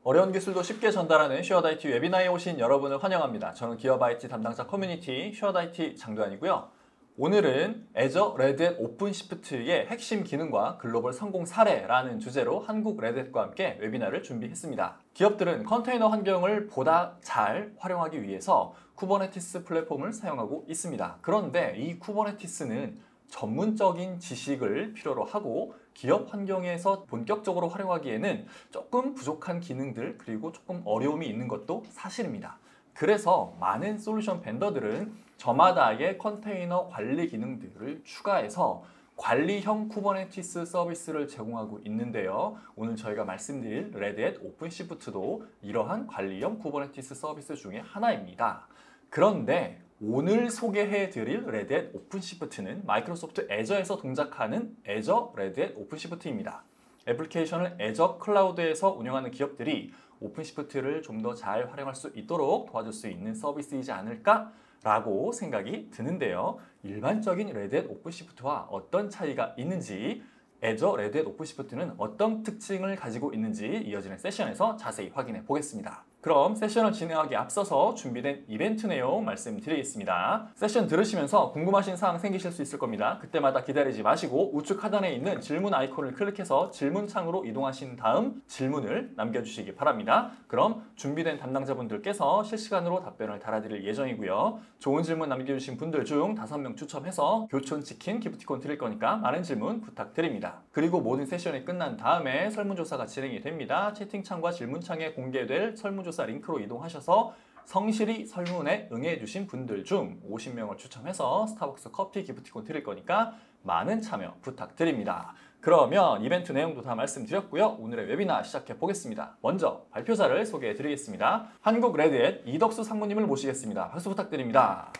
어려운 기술도 쉽게 전달하는 슈어드 IT 웨비나에 오신 여러분을 환영합니다. 저는 기업 IT 담당자 커뮤니티 슈어드 IT 장도환이고요. 오늘은 애저 레드햇 오픈시프트의 핵심 기능과 글로벌 성공 사례라는 주제로 한국 레드햇과 함께 웨비나를 준비했습니다. 기업들은 컨테이너 환경을 보다 잘 활용하기 위해서 쿠버네티스 플랫폼을 사용하고 있습니다. 그런데 이 쿠버네티스는 전문적인 지식을 필요로 하고 기업 환경에서 본격적으로 활용하기에는 조금 부족한 기능들 그리고 조금 어려움이 있는 것도 사실입니다. 그래서 많은 솔루션 벤더들은 저마다의 컨테이너 관리 기능들을 추가해서 관리형 쿠버네티스 서비스를 제공하고 있는데요. 오늘 저희가 말씀드릴 레드햇 오픈시프트도 이러한 관리형 쿠버네티스 서비스 중에 하나입니다. 그런데 오늘 소개해드릴 레드햇 오픈시프트는 마이크로소프트 애저에서 동작하는 애저 레드햇 오픈시프트입니다. 애플리케이션을 애저 클라우드에서 운영하는 기업들이 오픈시프트를 좀 더 잘 활용할 수 있도록 도와줄 수 있는 서비스이지 않을까라고 생각이 드는데요. 일반적인 레드햇 오픈시프트와 어떤 차이가 있는지, 애저 레드햇 오픈시프트는 어떤 특징을 가지고 있는지 이어지는 세션에서 자세히 확인해 보겠습니다. 그럼 세션을 진행하기 앞서서 준비된 이벤트 내용 말씀드리겠습니다. 세션 들으시면서 궁금하신 사항 생기실 수 있을 겁니다. 그때마다 기다리지 마시고 우측 하단에 있는 질문 아이콘을 클릭해서 질문창으로 이동하신 다음 질문을 남겨주시기 바랍니다. 그럼 준비된 담당자분들께서 실시간으로 답변을 달아드릴 예정이고요. 좋은 질문 남겨주신 분들 중 5명 추첨해서 교촌 치킨 기프티콘 드릴 거니까 많은 질문 부탁드립니다. 그리고 모든 세션이 끝난 다음에 설문조사가 진행이 됩니다. 채팅창과 질문창에 공개될 설문조사 링크로 이동하셔서 성실히 설문에 응해주신 분들 중 50명을 추첨해서 스타벅스 커피 기프티콘 드릴 거니까 많은 참여 부탁드립니다. 그러면 이벤트 내용도 다 말씀드렸고요. 오늘의 웨비나 시작해 보겠습니다. 먼저 발표자를 소개해 드리겠습니다. 한국 레드햇 이덕수 상무님을 모시겠습니다. 박수 부탁드립니다.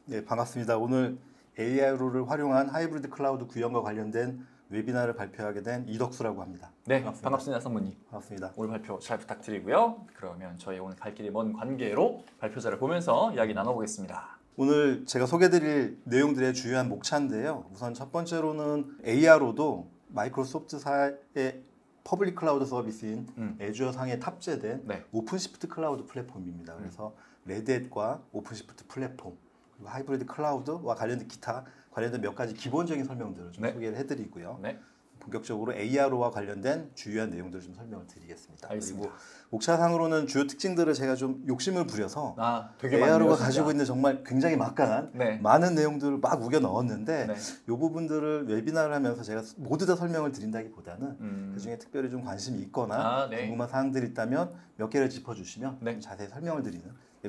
네, 반갑습니다. 오늘 AI를 활용한 하이브리드 클라우드 구현과 관련된 웨비나를 발표하게 된 이덕수라고 합니다. 네, 반갑습니다 상무님. 반갑습니다. 오늘 발표 잘 부탁드리고요. 그러면 저희 오늘 갈 길이 먼 관계로 발표자를 보면서 이야기 나눠보겠습니다. 오늘 제가 소개드릴 내용들의 주요한 목차인데요. 우선 첫 번째로는 AR로도 마이크로소프트사의 퍼블릭 클라우드 서비스인 애주어 상에 탑재된 오픈시프트 클라우드 플랫폼입니다. 그래서 레드햇과 오픈시프트 플랫폼, 그리고 하이브리드 클라우드와 관련된 기타 관련된 몇 가지 기본적인 설명들을 좀 소개를 해드리고요. 본격적으로 AR와 관련된 주요한 내용들을 좀 설명을 드리겠습니다. 알겠습니다. 그리고 목차상으로는 주요 특징들을 제가 좀 욕심을 부려서 되게 AR가 가지고 있는 정말 굉장히 막강한 많은 내용들을 막 우겨 넣었는데 이 부분들을 웨비나를 하면서 제가 모두 다 설명을 드린다기보다는 그중에 특별히 좀 관심이 있거나 궁금한 사항들이 있다면 몇 개를 짚어주시면 좀 자세히 설명을 드리는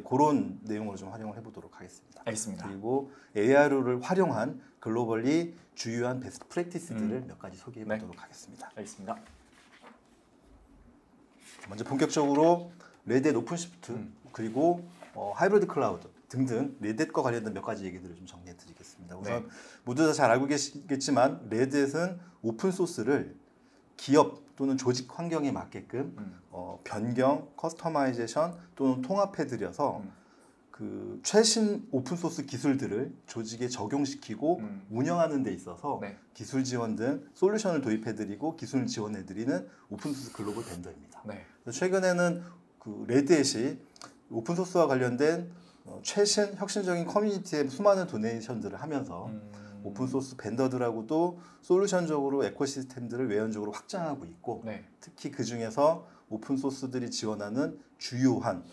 그런 내용으로 좀 활용을 해보도록 하겠습니다. 알겠습니다. 그리고 AR을 활용한 글로벌리 주요한 베스트 프랙티스들을 몇 가지 소개해 보도록 하겠습니다. 알겠습니다. 먼저 본격적으로 레드햇 오픈시프트 그리고 하이브리드 클라우드 등등 레드햇과 관련된 몇 가지 얘기들을 좀 정리해 드리겠습니다. 우선 모두 다 잘 알고 계시겠지만 레드햇은 오픈소스를 기업 또는 조직 환경에 맞게끔 변경, 커스터마이제이션 또는 통합해드려서 그 최신 오픈소스 기술들을 조직에 적용시키고 운영하는 데 있어서 기술 지원 등 솔루션을 도입해드리고 기술 지원해드리는 오픈소스 글로벌 벤더입니다. 최근에는 그 레드햇이 오픈소스와 관련된 최신 혁신적인 커뮤니티에 수많은 도네이션들을 하면서 오픈소스 벤더들하고도 솔루션적으로 에코시스템들을 외연적으로 확장하고 있고 특히 그 중에서 오픈소스들이 지원하는 주요한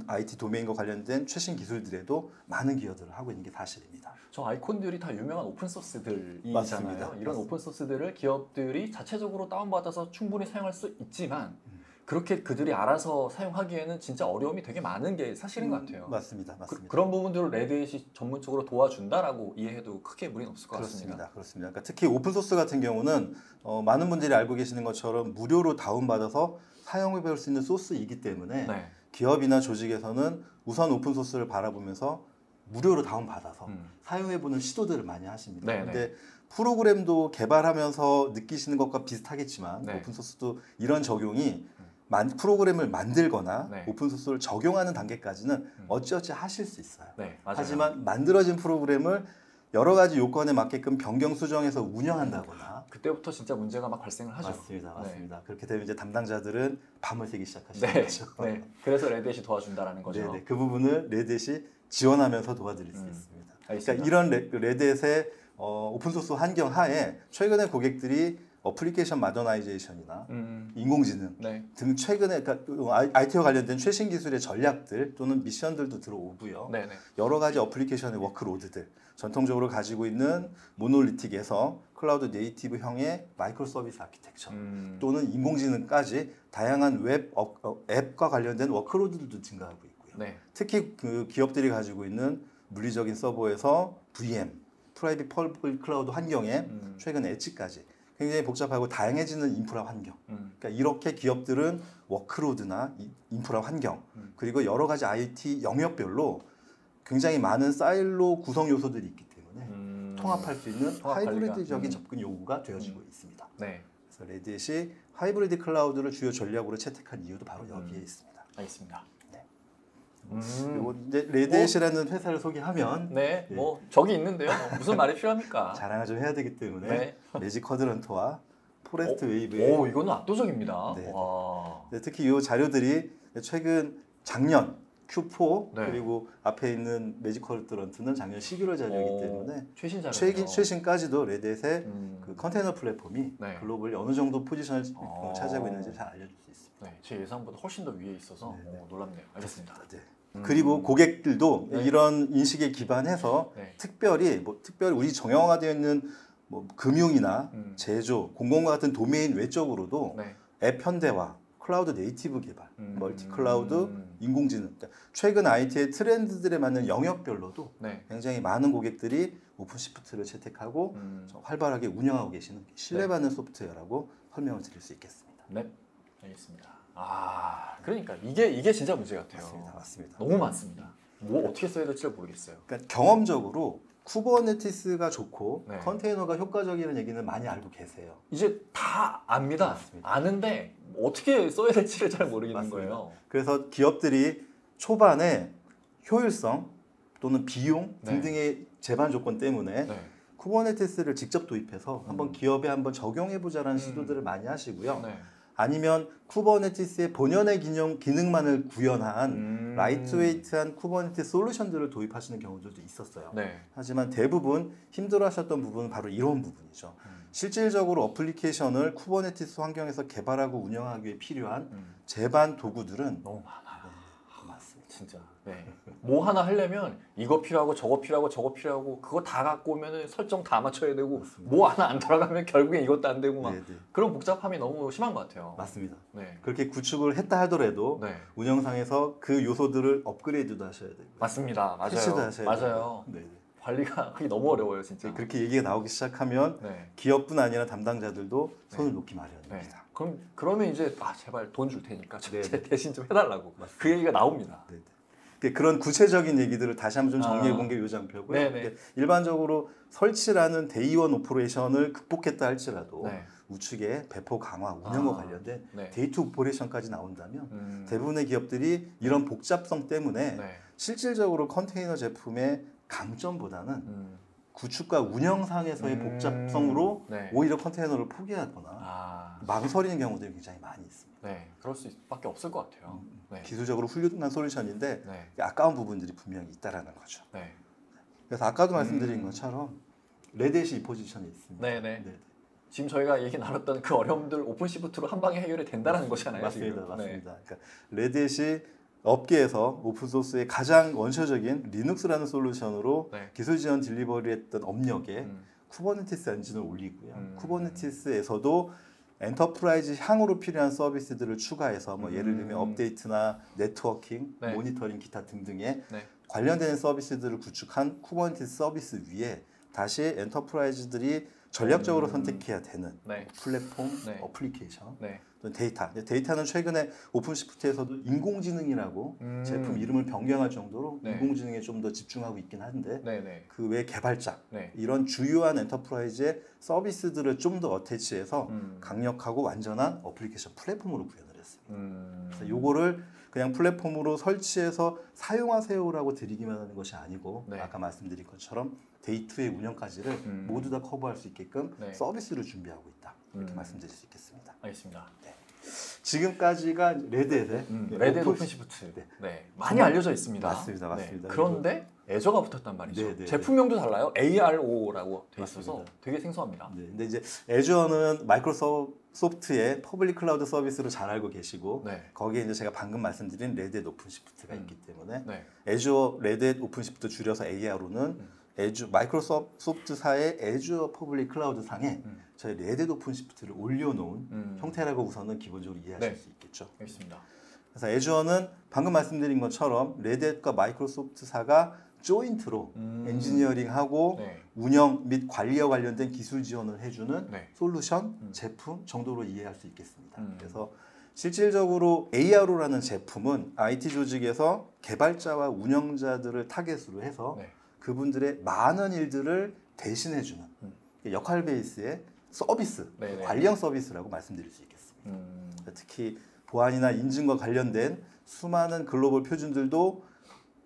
IT 도메인과 관련된 최신 기술들에도 많은 기여들을 하고 있는 게 사실입니다. 저 아이콘들이 다 유명한 오픈소스들이잖아요. 맞습니다. 이런 맞습니다. 오픈소스들을 기업들이 자체적으로 다운받아서 충분히 사용할 수 있지만 그렇게 그들이 알아서 사용하기에는 진짜 어려움이 되게 많은 게 사실인 것 같아요. 맞습니다. 그런 부분들을 레드햇이 전문적으로 도와준다라고 이해해도 크게 무리는 없을 것 같습니다. 그렇습니다. 그러니까 특히 오픈소스 같은 경우는 많은 분들이 알고 계시는 것처럼 무료로 다운받아서 사용해 볼 수 있는 소스이기 때문에 기업이나 조직에서는 우선 오픈소스를 바라보면서 무료로 다운받아서 사용해보는 시도들을 많이 하십니다. 그런데 프로그램도 개발하면서 느끼시는 것과 비슷하겠지만 오픈소스도 이런 적용이 프로그램을 만들거나 오픈소스를 적용하는 단계까지는 어찌어찌 하실 수 있어요. 하지만 만들어진 프로그램을 여러 가지 요건에 맞게끔 변경 수정해서 운영한다거나 그때부터 진짜 문제가 막 발생을 하죠. 맞습니다, 맞습니다. 그렇게 되면 이제 담당자들은 밤을 새기 시작하시는 네. 거죠. 네. 그래서 레드햇이 도와준다라는 거죠. 네네. 그 부분을 레드햇이 지원하면서 도와드릴 수 있습니다. 알겠습니다. 그러니까 이런 레드햇의 오픈소스 환경 하에 최근에 고객들이 어플리케이션 마더나이제이션이나 인공지능 네. 등 최근에 그러니까 IT와 관련된 최신 기술의 전략들 또는 미션들도 들어오고요. 네네. 여러 가지 어플리케이션의 워크로드들 전통적으로 가지고 있는 모놀리틱에서 클라우드 네이티브형의 마이크로 서비스 아키텍처 또는 인공지능까지 다양한 웹 앱과 관련된 워크로드들도 증가하고 있고요. 네. 특히 그 기업들이 가지고 있는 물리적인 서버에서 VM, 프라이빗 퍼블릭 클라우드 환경에 최근 엣지까지 굉장히 복잡하고 다양해지는 인프라 환경. 그러니까 이렇게 기업들은 워크로드나 인프라 환경 그리고 여러 가지 IT 영역별로 굉장히 많은 사일로 구성 요소들이 있기 때문에 통합할 수 있는 통합 하이브리드적인 접근 요구가 되어지고 있습니다. 네. 그래서 레드햇이 하이브리드 클라우드를 주요 전략으로 채택한 이유도 바로 여기에 있습니다. 알겠습니다. 그리고 이제 레드햇이라는 회사를 소개하면 네. 예. 뭐 적이 있는데요. 무슨 말이 필요합니까? 자랑을 좀 해야 되기 때문에 네. 매직 쿼드런트와 포레스트 웨이브의 오, 이거는 압도적입니다. 네. 와. 네, 특히 이 자료들이 최근 작년 Q4 네. 그리고 앞에 있는 매직 쿼드런트는 작년 11월 자료이기 때문에 최신 자료네요. 최신까지도 레드햇의 음. 그 컨테이너 플랫폼이 네. 글로벌 어느 정도 포지션을 차지하고 어. 있는지 잘 알려줄 수 있습니다. 네, 제 예상보다 훨씬 더 위에 있어서 놀랍네요. 알겠습니다. 네. 그리고 고객들도 네. 이런 인식에 기반해서 네. 특별히 우리 정형화되어 있는 뭐 금융이나 음. 제조, 공공과 같은 도메인 외적으로도 네. 앱 현대화, 클라우드 네이티브 개발, 멀티 클라우드, 음. 인공지능 그러니까 최근 IT의 트렌드들에 맞는 영역별로도 네. 굉장히 많은 고객들이 오픈시프트를 채택하고 활발하게 운영하고 계시는 신뢰받는 소프트웨어라고 설명을 드릴 수 있겠습니다. 네. 알겠습니다. 아, 그러니까 이게 진짜 문제 같아요. 맞습니다. 너무 많습니다. 뭐 어떻게 써야 될지 모르겠어요. 그러니까 경험적으로 쿠버네티스가 좋고 네. 컨테이너가 효과적이라는 얘기는 많이 알고 계세요. 이제 다 압니다. 맞습니다. 아는데 어떻게 써야 될지를 잘 모르겠는 맞습니다. 거예요. 그래서 기업들이 초반에 효율성 또는 비용 네. 등등의 제반 조건 때문에 네. 쿠버네티스를 직접 도입해서 한번 기업에 한번 적용해보자라는 시도들을 많이 하시고요. 네. 아니면 쿠버네티스의 본연의 기능만을 구현한 라이트웨이트한 쿠버네티스 솔루션들을 도입하시는 경우들도 있었어요. 네. 하지만 대부분 힘들어하셨던 부분은 바로 이런 부분이죠. 실질적으로 어플리케이션을 쿠버네티스 환경에서 개발하고 운영하기 위해 필요한 제반 도구들은 너무 많아요. 맞습니다. 진짜. 네. 뭐 하나 하려면 이거 필요하고 저거 필요하고 저거 필요하고 그거 다 갖고 오면은 설정 다 맞춰야 되고 뭐 하나 안 돌아가면 결국엔 이것도 안 되고 막 네네. 그런 복잡함이 너무 심한 것 같아요. 맞습니다. 네. 그렇게 구축을 했다 하더라도 네. 운영상에서 그 요소들을 업그레이드도 하셔야 되고 맞습니다. 맞아요. 패치도 하셔야 맞아요. 되고. 네네. 관리가 하기 너무 어려워요, 진짜. 그렇게 얘기가 나오기 시작하면 네. 기업뿐 아니라 담당자들도 손을 놓기 네. 마련입니다. 그러면 이제 제발 돈 줄 테니까 네. 제 대신 좀 해달라고 그 얘기가 나옵니다. 네네. 그런 구체적인 얘기들을 다시 한번 좀 정리해 본 게 요 장표고요. 네네. 일반적으로 설치라는 데이원 오퍼레이션을 극복했다 할지라도 네. 우측에 배포 강화, 운영과 관련된 네. 데이트 오퍼레이션까지 나온다면 대부분의 기업들이 이런 복잡성 때문에 네. 실질적으로 컨테이너 제품의 강점보다는 구축과 운영상에서의 복잡성으로 네. 오히려 컨테이너를 포기하거나 망설이는 경우들이 굉장히 많이 있습니다. 네, 그럴 수밖에 없을 것 같아요. 네. 기술적으로 훌륭한 솔루션인데 네. 아까운 부분들이 분명히 있다라는 거죠. 네. 그래서 아까도 말씀드린 것처럼 레드햇이 이 포지션에 있습니다. 네네. 지금 저희가 얘기 나눴던 그 어려움들 오픈시프트로 한 방에 해결이 된다라는 거잖아요. 맞습니다. 지금. 맞습니다. 그러니까 레드햇이 업계에서 오픈소스의 가장 원초적인 리눅스라는 솔루션으로 네. 기술 지원 딜리버리했던 업력에 쿠버네티스 엔진을 올리고요. 쿠버네티스에서도 엔터프라이즈 향으로 필요한 서비스들을 추가해서 뭐 예를 들면 업데이트나 네트워킹, 네. 모니터링 기타 등등의 네. 관련된 서비스들을 구축한 쿠버네티스 서비스 위에 다시 엔터프라이즈들이 전략적으로 선택해야 되는 네. 플랫폼, 네. 어플리케이션, 네. 또는 데이터. 데이터는 최근에 오픈시프트에서도 인공지능이라고 제품 이름을 변경할 정도로 네. 인공지능에 좀 더 집중하고 있긴 한데 네네. 그 외 개발자 네. 이런 주요한 엔터프라이즈의 서비스들을 좀 더 어태치해서 강력하고 완전한 어플리케이션 플랫폼으로 구현을 했습니다. 그래서 요거를 그냥 플랫폼으로 설치해서 사용하세요라고 드리기만 하는 것이 아니고 네. 아까 말씀드린 것처럼 데이2의 운영까지를 모두 다 커버할 수 있게끔 네. 서비스를 준비하고 있다. 이렇게 말씀드릴 수 있겠습니다. 알겠습니다. 지금까지가 레드햇의 레드햇 오픈시프트. 네. 네. 많이 알려져 있습니다. 맞습니다. 네. 맞습니다. 그런데 애저가 붙었단 말이죠. 네, 네, 제품명도 달라요. ARO라고 돼 있어서 맞습니다. 되게 생소합니다. 네, 근데 이제 애주어는 마이크로소프트의 퍼블릭 클라우드 서비스로 잘 알고 계시고 네. 거기에 이제 제가 방금 말씀드린 레드햇 오픈시프트가 있기 때문에 네. 애주어 레드햇 오픈시프트 줄여서 ARO는 마이크로소프트사의 애주어 퍼블릭 클라우드 상에 저희 레드햇 오픈시프트를 올려놓은 형태라고 우선은 기본적으로 이해하실 네. 수 있겠죠. 알겠습니다. 그래서 애주어는 방금 말씀드린 것처럼 레드햇과 마이크로소프트사가 조인트로 엔지니어링하고 네. 운영 및 관리와 관련된 기술 지원을 해주는 네. 솔루션, 제품 정도로 이해할 수 있겠습니다. 그래서 실질적으로 ARO라는 제품은 IT 조직에서 개발자와 운영자들을 타겟으로 해서 네. 그분들의 많은 일들을 대신해주는 역할 베이스의 서비스, 네, 네. 관리형 서비스라고 말씀드릴 수 있겠습니다. 특히 보안이나 인증과 관련된 수많은 글로벌 표준들도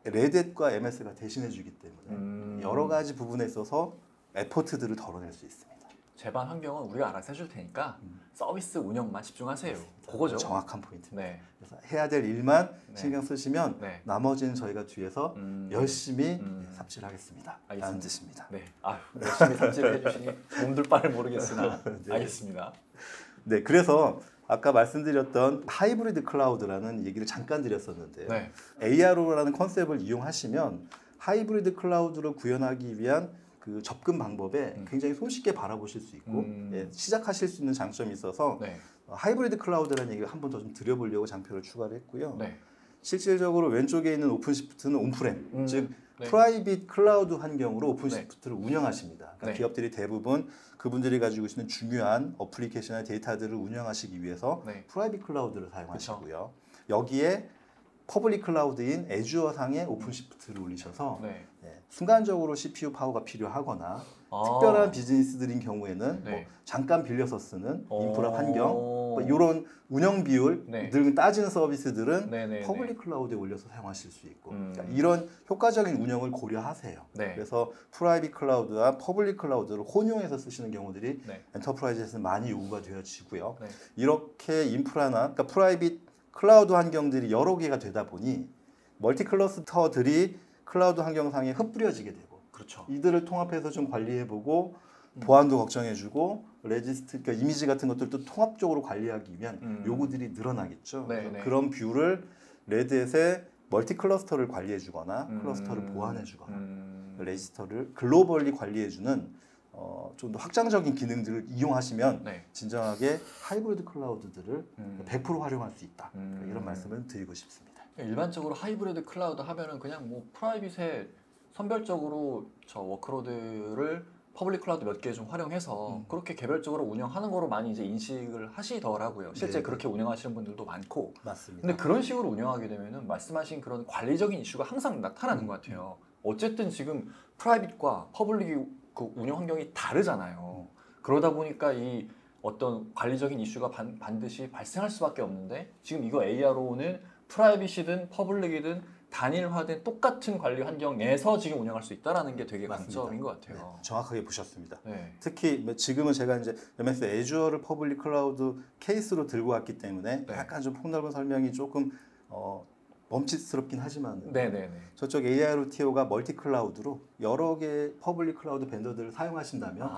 레드햇과 MS가 대신해주기 때문에 여러 가지 부분에 있어서 에포트들을 덜어낼 수 있습니다. 제반 환경은 우리가 알아서 해줄 테니까 서비스 운영만 집중하세요. 그거죠. 정확한 포인트입니다. 네. 그래서 해야 될 일만 네. 신경 쓰시면 네. 나머지는 저희가 뒤에서 열심히 삽질을 하겠습니다. 알겠습니다. 라는 뜻입니다. 네. 아유, 열심히 삽질을 해주시니 몸둘 바를 모르겠으나 네. 알겠습니다. 네, 그래서 아까 말씀드렸던 하이브리드 클라우드라는 얘기를 잠깐 드렸었는데요. 네. ARO라는 컨셉을 이용하시면 하이브리드 클라우드로 구현하기 위한 그 접근 방법에 굉장히 손쉽게 바라보실 수 있고 예, 시작하실 수 있는 장점이 있어서 네. 하이브리드 클라우드라는 얘기를 한 번 더 좀 드려보려고 장표를 추가를 했고요. 네. 실질적으로 왼쪽에 있는 오픈시프트는 온프렘, 즉 네. 프라이빗 클라우드 환경으로 오픈시프트를 운영하십니다. 그러니까 네. 기업들이 대부분 그분들이 가지고 있는 중요한 어플리케이션의 데이터들을 운영하시기 위해서 네. 프라이빗 클라우드를 사용하시고요. 여기에 퍼블릭 클라우드인 애주어 상에 오픈시프트를 올리셔서 네. 순간적으로 CPU 파워가 필요하거나 아. 특별한 비즈니스들인 경우에는 네. 뭐 잠깐 빌려서 쓰는 오. 인프라 환경 뭐 이런 운영 비율 네. 늘 따지는 서비스들은 네, 네, 퍼블릭 클라우드에 올려서 사용하실 수 있고 그러니까 음. 이런 효과적인 운영을 고려하세요. 네. 그래서 프라이빗 클라우드와 퍼블릭 클라우드를 혼용해서 쓰시는 경우들이 네. 엔터프라이즈에서는 많이 요구가 되어지고요. 네. 이렇게 인프라나 그러니까 프라이빗 클라우드 환경들이 여러 개가 되다 보니 멀티 클러스터들이 클라우드 환경상에 흩뿌려지게 되고 그렇죠. 이들을 통합해서 좀 관리해보고 보안도 걱정해주고 레지스트, 그러니까 이미지 같은 것들도 통합적으로 관리하기 위한 요구들이 늘어나겠죠. 네, 그래서 네. 그런 뷰를 레드햇의 멀티 클러스터를 관리해주거나 클러스터를 보완해주거나 레지스터를 글로벌리 관리해주는 좀 더 확장적인 기능들을 이용하시면 네. 진정하게 하이브리드 클라우드들을 100% 활용할 수 있다. 이런 말씀을 드리고 싶습니다. 일반적으로 하이브리드 클라우드 하면은 그냥 뭐 프라이빗에 선별적으로 저 워크로드를 퍼블릭 클라우드 몇 개 좀 활용해서 그렇게 개별적으로 운영하는 거로 많이 이제 인식을 하시더라고요. 실제 네. 그렇게 운영하시는 분들도 많고. 맞습니다. 근데 그런 식으로 운영하게 되면은 말씀하신 그런 관리적인 이슈가 항상 나타나는 것 같아요. 어쨌든 지금 프라이빗과 퍼블릭이 그 운영 환경이 다르잖아요. 그러다 보니까 이 어떤 관리적인 이슈가 반드시 발생할 수밖에 없는데 지금 이거 ARO는 프라이빗이든 퍼블릭이든 단일화된 똑같은 관리 환경에서 지금 운영할 수 있다라는 게 되게 맞습니다. 강점인 것 같아요. 네, 정확하게 보셨습니다. 네. 특히 지금은 제가 이제 MS 애주어를 퍼블릭 클라우드 케이스로 들고 왔기 때문에 네. 약간 좀 폭넓은 설명이 조금 멈칫스럽긴 하지만 네네네. 저쪽 AIOTO가 멀티 클라우드로 여러 개 퍼블릭 클라우드 벤더들을 사용하신다면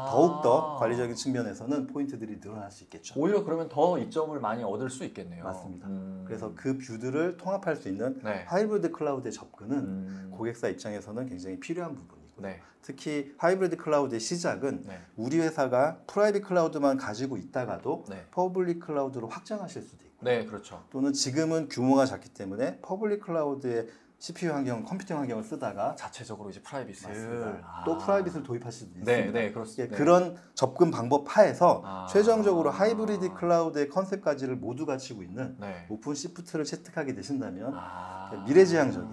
더욱더 관리적인 측면에서는 포인트들이 늘어날 수 있겠죠. 오히려 그러면 더 이점을 많이 얻을 수 있겠네요. 맞습니다. 그래서 그 뷰들을 통합할 수 있는 네. 하이브리드 클라우드의 접근은 고객사 입장에서는 굉장히 필요한 부분이고 네. 특히 하이브리드 클라우드의 시작은 네. 우리 회사가 프라이빗 클라우드만 가지고 있다가도 네. 퍼블릭 클라우드로 확장하실 수도 있고 네, 그렇죠. 또는 지금은 규모가 작기 때문에 퍼블릭 클라우드의 CPU 환경, 컴퓨팅 환경을 쓰다가 자체적으로 이제 프라이빗을 맞습니다. 또 프라이빗을 도입하실 수도 있습니다. 네, 네, 그렇습니다. 예, 그런 접근 방법 하에서 아. 최종적으로 하이브리드 클라우드의 컨셉까지를 모두 갖추고 있는 네. 오픈 시프트를 채택하게 되신다면 아. 미래지향적인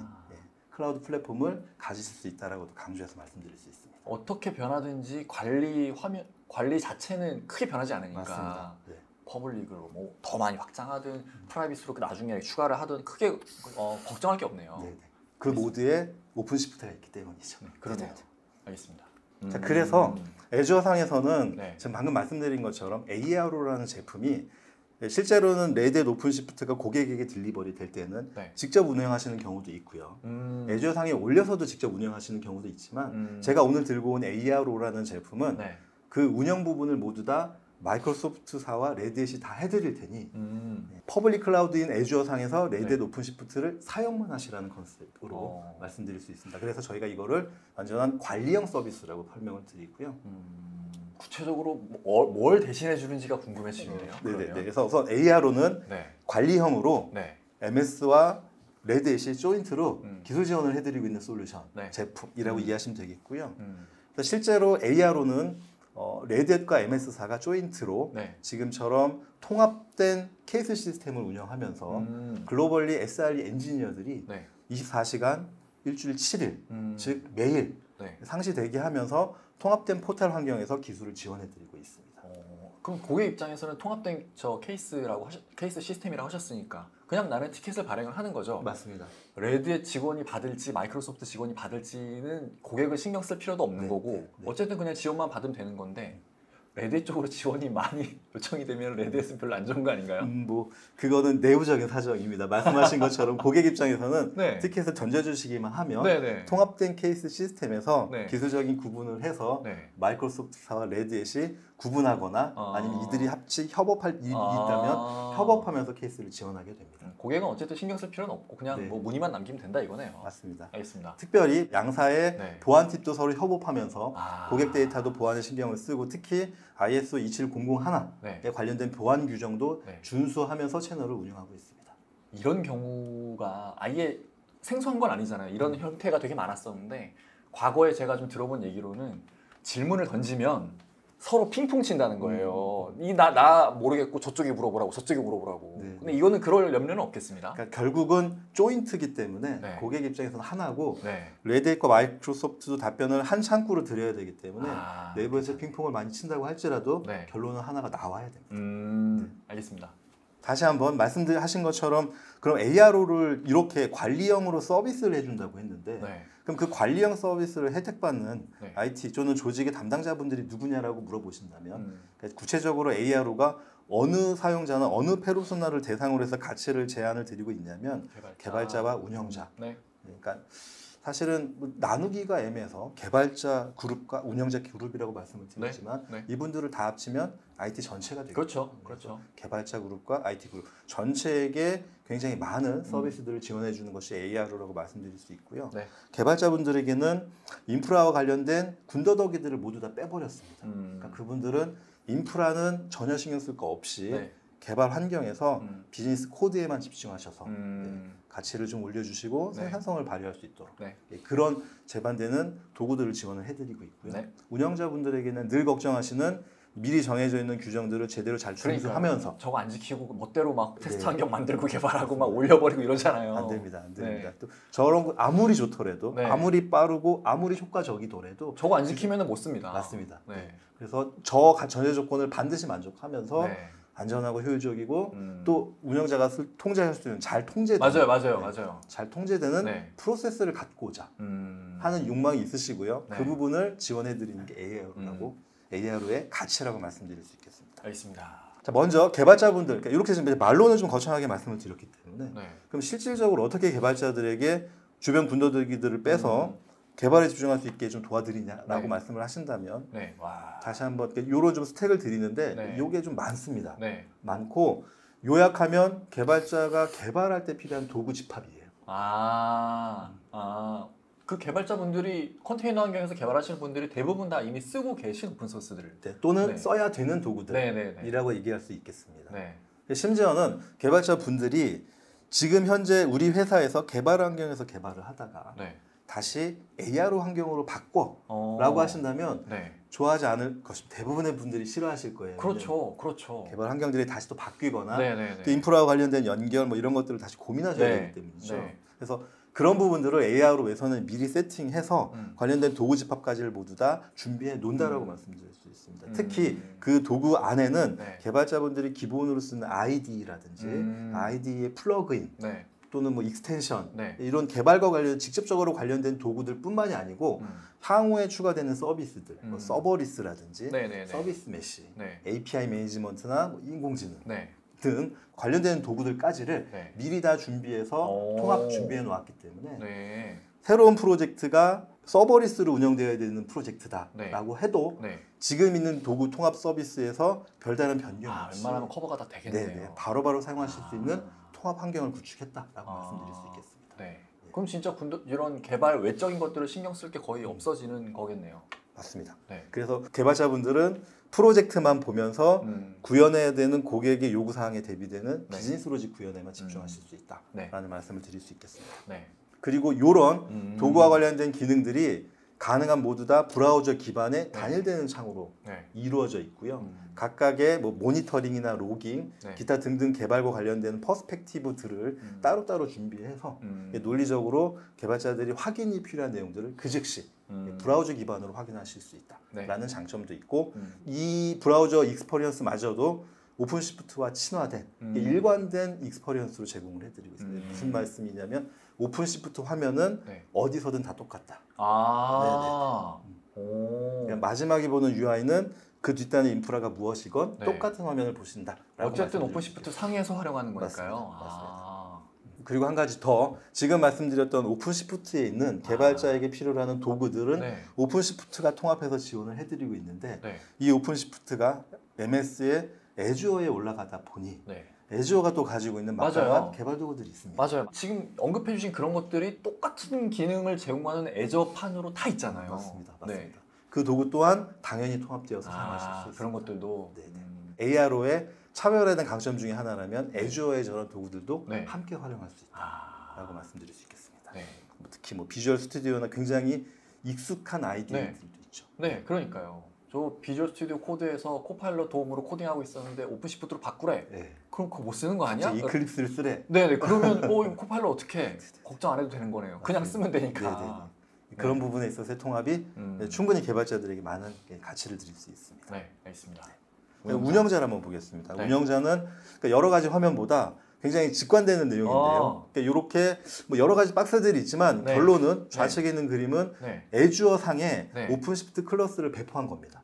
클라우드 플랫폼을 가지실 수 있다라고도 강조해서 말씀드릴 수 있습니다. 어떻게 변하든지 관리 자체는 크게 변하지 않으니까 맞습니다. 네. 퍼블릭으로 뭐 더 많이 확장하든 프라이빗으로 나중에 추가를 하든 크게 걱정할 게 없네요. 네네. 그 모드에 오픈 시프트가 있기 때문이죠. 네, 그러네요. 네네. 알겠습니다. 자, 그래서 애주어 상에서는 네. 지금 방금 말씀드린 것처럼 ARO라는 제품이 실제로는 레드햇 오픈 시프트가 고객에게 딜리버리 될 때는 네. 직접 운영하시는 경우도 있고요. 애주어 상에 올려서도 직접 운영하시는 경우도 있지만 제가 오늘 들고 온 ARO라는 제품은 네. 그 운영 부분을 모두 다 마이크로소프트사와 레드햇이 다 해드릴 테니 퍼블릭 클라우드인 애주어 상에서 레드햇 오픈 시프트를 사용만 하시라는 컨셉으로 말씀드릴 수 있습니다. 그래서 저희가 이거를 완전한 관리형 서비스라고 설명을 드리고요. 구체적으로 뭘 대신해 주는지가 궁금해지네요. 네네. 그래서 우선 ARO는 네. 관리형으로 네. MS와 레드햇이 조인트로 기술 지원을 해드리고 있는 솔루션 네. 제품이라고 이해하시면 되겠고요. 그래서 실제로 ARO는 레드햇과 MS사가 조인트로 네. 지금처럼 통합된 케이스 시스템을 운영하면서 글로벌리 SRE 엔지니어들이 네. 24시간 일주일 7일 즉 매일 네. 상시 대기하면서 통합된 포털 환경에서 기술을 지원해드리고 있습니다. 그럼 고객 입장에서는 통합된 케이스 시스템이라고 하셨으니까 그냥 나는 티켓을 발행을 하는 거죠. 맞습니다. 레드의 직원이 받을지 마이크로소프트 직원이 받을지는 고객을 신경 쓸 필요도 없는 네, 거고 네. 어쨌든 그냥 지원만 받으면 되는 건데 레드 쪽으로 지원이 많이 요청이 되면 레드에서는 별로 안 좋은 거 아닌가요? 뭐 그거는 내부적인 사정입니다. 말씀하신 것처럼 고객 입장에서는 네. 티켓을 던져주시기만 하면 네네. 통합된 케이스 시스템에서 네. 기술적인 구분을 해서 네. 마이크로소프트사와 레드햇이 구분하거나 아니면 이들이 합치 협업할 일이 있다면 협업하면서 케이스를 지원하게 됩니다. 고객은 어쨌든 신경 쓸 필요는 없고 그냥 네. 뭐 문의만 남기면 된다 이거네요. 맞습니다. 알겠습니다. 특별히 양사의 네. 보안 팁도 서로 협업하면서 고객 데이터도 보안에 신경을 쓰고 특히 ISO 27001에 네. 관련된 보안 규정도 네. 준수하면서 채널을 운영하고 있습니다. 이런 경우가 아예 생소한 건 아니잖아요. 이런 형태가 되게 많았었는데 과거에 제가 좀 들어본 얘기로는 질문을 던지면 서로 핑퐁 친다는 거예요. 나 모르겠고 저쪽에 물어보라고 저쪽에 물어보라고. 네. 근데 이거는 그럴 염려는 없겠습니다. 그러니까 결국은 조인트기 때문에 네. 고객 입장에서는 하나고 네. 레드햇과 마이크로소프트도 답변을 한 창구로 드려야 되기 때문에 아, 내부에서 핑퐁을 많이 친다고 할지라도 네. 결론은 하나가 나와야 됩니다. 알겠습니다. 다시 한번 말씀하신 것처럼 그럼 ARO를 이렇게 관리형으로 서비스를 해준다고 했는데 네. 그럼 그 관리형 서비스를 혜택받는 네. IT 또는 조직의 담당자분들이 누구냐라고 물어보신다면 그러니까 구체적으로 ARO가 어느 사용자나 어느 페르소나를 대상으로 해서 가치를 제안을 드리고 있냐면 개발자와 운영자. 네. 그러니까 사실은 뭐 나누기가 애매해서 개발자 그룹과 운영자 그룹이라고 말씀을 드렸지만 네. 이분들을 다 합치면 IT 전체가 되죠. 그렇죠. 그렇죠. 개발자 그룹과 IT 그룹 전체에게 굉장히 많은 서비스들을 지원해 주는 것이 ARO라고 말씀드릴 수 있고요. 네. 개발자분들에게는 인프라와 관련된 군더더기들을 모두 다 빼버렸습니다. 그러니까 그분들은 인프라는 전혀 신경 쓸 거 없이 네. 개발 환경에서 비즈니스 코드에만 집중하셔서 가치를 좀 올려주시고 네. 생산성을 발휘할 수 있도록 네. 그런 제반되는 도구들을 지원을 해드리고 있고요. 네. 운영자분들에게는 늘 걱정하시는 미리 정해져 있는 규정들을 제대로 잘 준수하면서 저거 안 지키고 멋대로 막 테스트 네. 환경 만들고 개발하고 막 올려버리고 이러잖아요. 안 됩니다. 안 됩니다. 네. 또 저런 거 아무리 좋더라도 네. 아무리 빠르고 아무리 효과적이더라도 저거 안 지키면 못 씁니다. 맞습니다. 네. 그래서 전제 조건을 반드시 만족하면서 네. 안전하고 효율적이고 또 운영자가 통제할 수 있는 잘 통제되는 맞아요. 잘 통제되는 네. 프로세스를 갖고자 하는 욕망이 있으시고요. 네. 그 부분을 지원해 드리는 게 ARO라고 ARO의 가치라고 말씀드릴 수 있겠습니다. 알겠습니다. 자, 먼저 개발자분들 그러니까 이렇게 지금 말로는 좀 거창하게 말씀을 드렸기 때문에 네. 그럼 실질적으로 어떻게 개발자들에게 주변 군더더기들을 빼서 개발에 집중할 수 있게 좀 도와드리냐라고 네. 말씀을 하신다면 네. 와. 다시 한번 이런 좀 스택을 드리는데 네. 이게 좀 많습니다. 네. 많고 요약하면 개발자가 개발할 때 필요한 도구 집합이에요. 그 개발자분들이 컨테이너 환경에서 개발하시는 분들이 대부분 다 이미 쓰고 계신 오픈소스들을 네, 또는 네. 써야 되는 도구들이라고 네네네. 얘기할 수 있겠습니다. 네. 심지어는 개발자분들이 지금 현재 우리 회사에서 개발 환경에서 개발을 하다가 네. 다시 ARO 환경으로 바꿔라고 하신다면 네. 좋아하지 않을 것입니다. 대부분의 분들이 싫어하실 거예요. 그렇죠. 개발 환경들이 다시 또 바뀌거나 네네네. 또 인프라와 관련된 연결 뭐 이런 것들을 다시 고민하셔야 네. 되기 때문이죠. 네. 그래서 그런 부분들을 ARO에서는 미리 세팅해서 관련된 도구 집합까지를 모두 다 준비해 놓는다라고 말씀드릴 수 있습니다. 특히 그 도구 안에는 네. 개발자분들이 기본으로 쓰는 IDE라든지 IDE의 플러그인 네. 또는 뭐 익스텐션 네. 이런 개발과 직접적으로 관련된 도구들뿐만이 아니고 향후에 추가되는 서비스들, 뭐 서버리스라든지 네네네. 서비스 메시, 네. API 매니지먼트나 뭐 인공지능 네. 등 관련되는 도구들까지를 네. 미리 다 준비해서 오. 통합 준비해 놓았기 때문에 네. 새로운 프로젝트가 서버리스로 운영되어야 되는 프로젝트다라고 네. 해도 네. 지금 있는 도구 통합 서비스에서 별다른 변경 아, 없이 웬만하면 커버가 다 되겠네요. 네네, 바로바로 사용하실 수 있는 통합 환경을 구축했다라고 말씀드릴 수 있겠습니다. 네. 그럼 진짜 이런 개발 외적인 것들을 신경 쓸 게 거의 없어지는 거겠네요. 맞습니다. 네. 그래서 개발자분들은 프로젝트만 보면서 구현해야 되는 고객의 요구사항에 대비되는 네. 비즈니스 로직 구현에만 집중하실 수 네. 있다라는 말씀을 드릴 수 있겠습니다. 네. 그리고 이런 도구와 관련된 기능들이 가능한 모두 다 브라우저 기반의 단일되는 창으로 네. 이루어져 있고요. 각각의 뭐 모니터링이나 로깅, 네. 기타 등등 개발과 관련된 퍼스펙티브들을 따로따로 준비해서 논리적으로 개발자들이 확인이 필요한 내용들을 그 즉시 브라우저 기반으로 확인하실 수 있다라는 네. 장점도 있고 이 브라우저 익스퍼리언스마저도 오픈시프트와 친화된 일관된 익스퍼리언스로 제공을 해드리고 있습니다. 무슨 말씀이냐면 오픈시프트 화면은 네. 어디서든 다 똑같다. 아. 오. 그냥 마지막에 보는 UI는 그 뒷단의 인프라가 무엇이건 네. 똑같은 화면을 보신다. 어쨌든 오픈시프트 상에서 활용하는 거니까요. 맞습니다. 아. 그리고 한 가지 더 지금 말씀드렸던 오픈시프트에 있는 개발자에게 필요로 하는 도구들은 네. 오픈시프트가 통합해서 지원을 해드리고 있는데 네. 이 오픈시프트가 MS의 애주어에 올라가다 보니 네. 애주어가 또 가지고 있는 막강한 맞아요. 개발 도구들이 있습니다. 맞아요. 지금 언급해주신 그런 것들이 똑같은 기능을 제공하는 애저판으로 다 있잖아요. 맞습니다. 네. 맞습니다. 그 도구 또한 당연히 통합되어서 사용하실 수 있습니다. 그런 것들도. 네네. ARO의 차별화된 강점 중에 하나라면 애주어의 저런 도구들도 네. 함께 활용할 수 있다라고 말씀드릴 수 있겠습니다. 네. 특히 뭐 비주얼 스튜디오나 굉장히 익숙한 네. 아이디어들도 있죠. 네, 그러니까요. 저 비주얼 스튜디오 코드에서 코파일럿 도움으로 코딩하고 있었는데 오픈시프트로 바꾸래. 네. 그럼 그거 못 쓰는 거 아니야? 이클립스를 쓰래. 네네. 그러면 이거 코파일럿 어떻게 걱정 안 해도 되는 거네요. 그냥 쓰면 되니까. 네네. 그런 부분에 있어서의 통합이 충분히 개발자들에게 많은 가치를 드릴 수 있습니다. 네, 알겠습니다. 운영자를 한번 보겠습니다. 네. 운영자는 그러니까 여러 가지 화면보다 굉장히 직관되는 내용인데요. 그러니까 이렇게 뭐 여러 가지 박스들이 있지만 네. 결론은 좌측에 있는 그림은 네. 애주어 상에 네. 오픈시프트 클래스를 배포한 겁니다.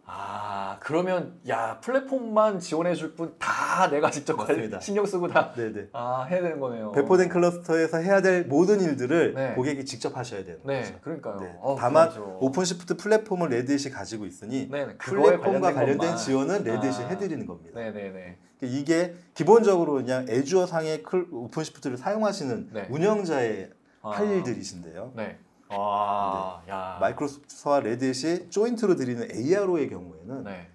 아, 그러면 야 플랫폼만 지원해줄 뿐 다 내가 직접 맞습니다. 신경 쓰고 다 네네. 해야 되는 거네요. 배포된 클러스터에서 해야 될 모든 일들을 네. 고객이 직접 하셔야 되는 네, 거죠. 그러니까요. 네. 그러죠. 다만 그렇죠. 오픈시프트 플랫폼을 레드햇이 가지고 있으니 네, 그거에 플랫폼과 관련된 것만. 지원은 레드햇이 해드리는 겁니다. 네네네. 이게 기본적으로 그냥 애주어 상의 오픈시프트를 사용하시는 네. 운영자의 아. 할 일들이신데요. 네. 아, 야. 마이크로소프트와 레드햇이 조인트로 드리는 ARO의 경우에는 네.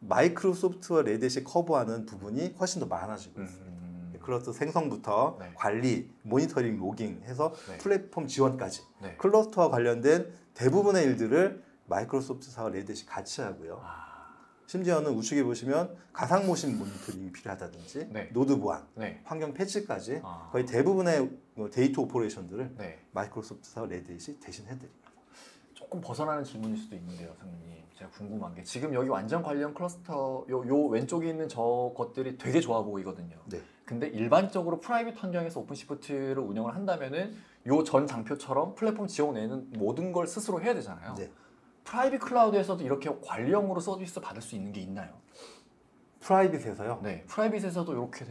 마이크로소프트와 레드햇이 커버하는 부분이 훨씬 더 많아지고 있습니다. 클러스터 생성부터 네. 관리, 모니터링, 로깅 해서 네. 플랫폼 지원까지 네. 클러스터와 관련된 대부분의 일들을 마이크로소프트사와 레드햇이 같이 하고요. 심지어는 우측에 보시면 가상 모신 모니터링이 필요하다든지 네. 노드 보안, 네. 환경 패치까지 아. 거의 대부분의 데이터 오퍼레이션들을 네. 마이크로소프트사와 레드햇이 대신 해드립니다. 조금 벗어나는 질문일 수도 있는데요, 선생님. 제가 궁금한 게 지금 여기 완전 관련 클러스터 요 왼쪽에 있는 저 것들이 되게 좋아 보이거든요. 네. 근데 일반적으로 프라이빗 환경에서 오픈시프트를 운영을 한다면은 요 전 장표처럼 플랫폼 지원 외에는 모든 걸 스스로 해야 되잖아요. 네. 프라이빗 클라우드에서도 이렇게 관리형으로 서비스 받을 수 있는 게 있나요? 프라이빗에서요. 네. 프라이빗에서도 이렇게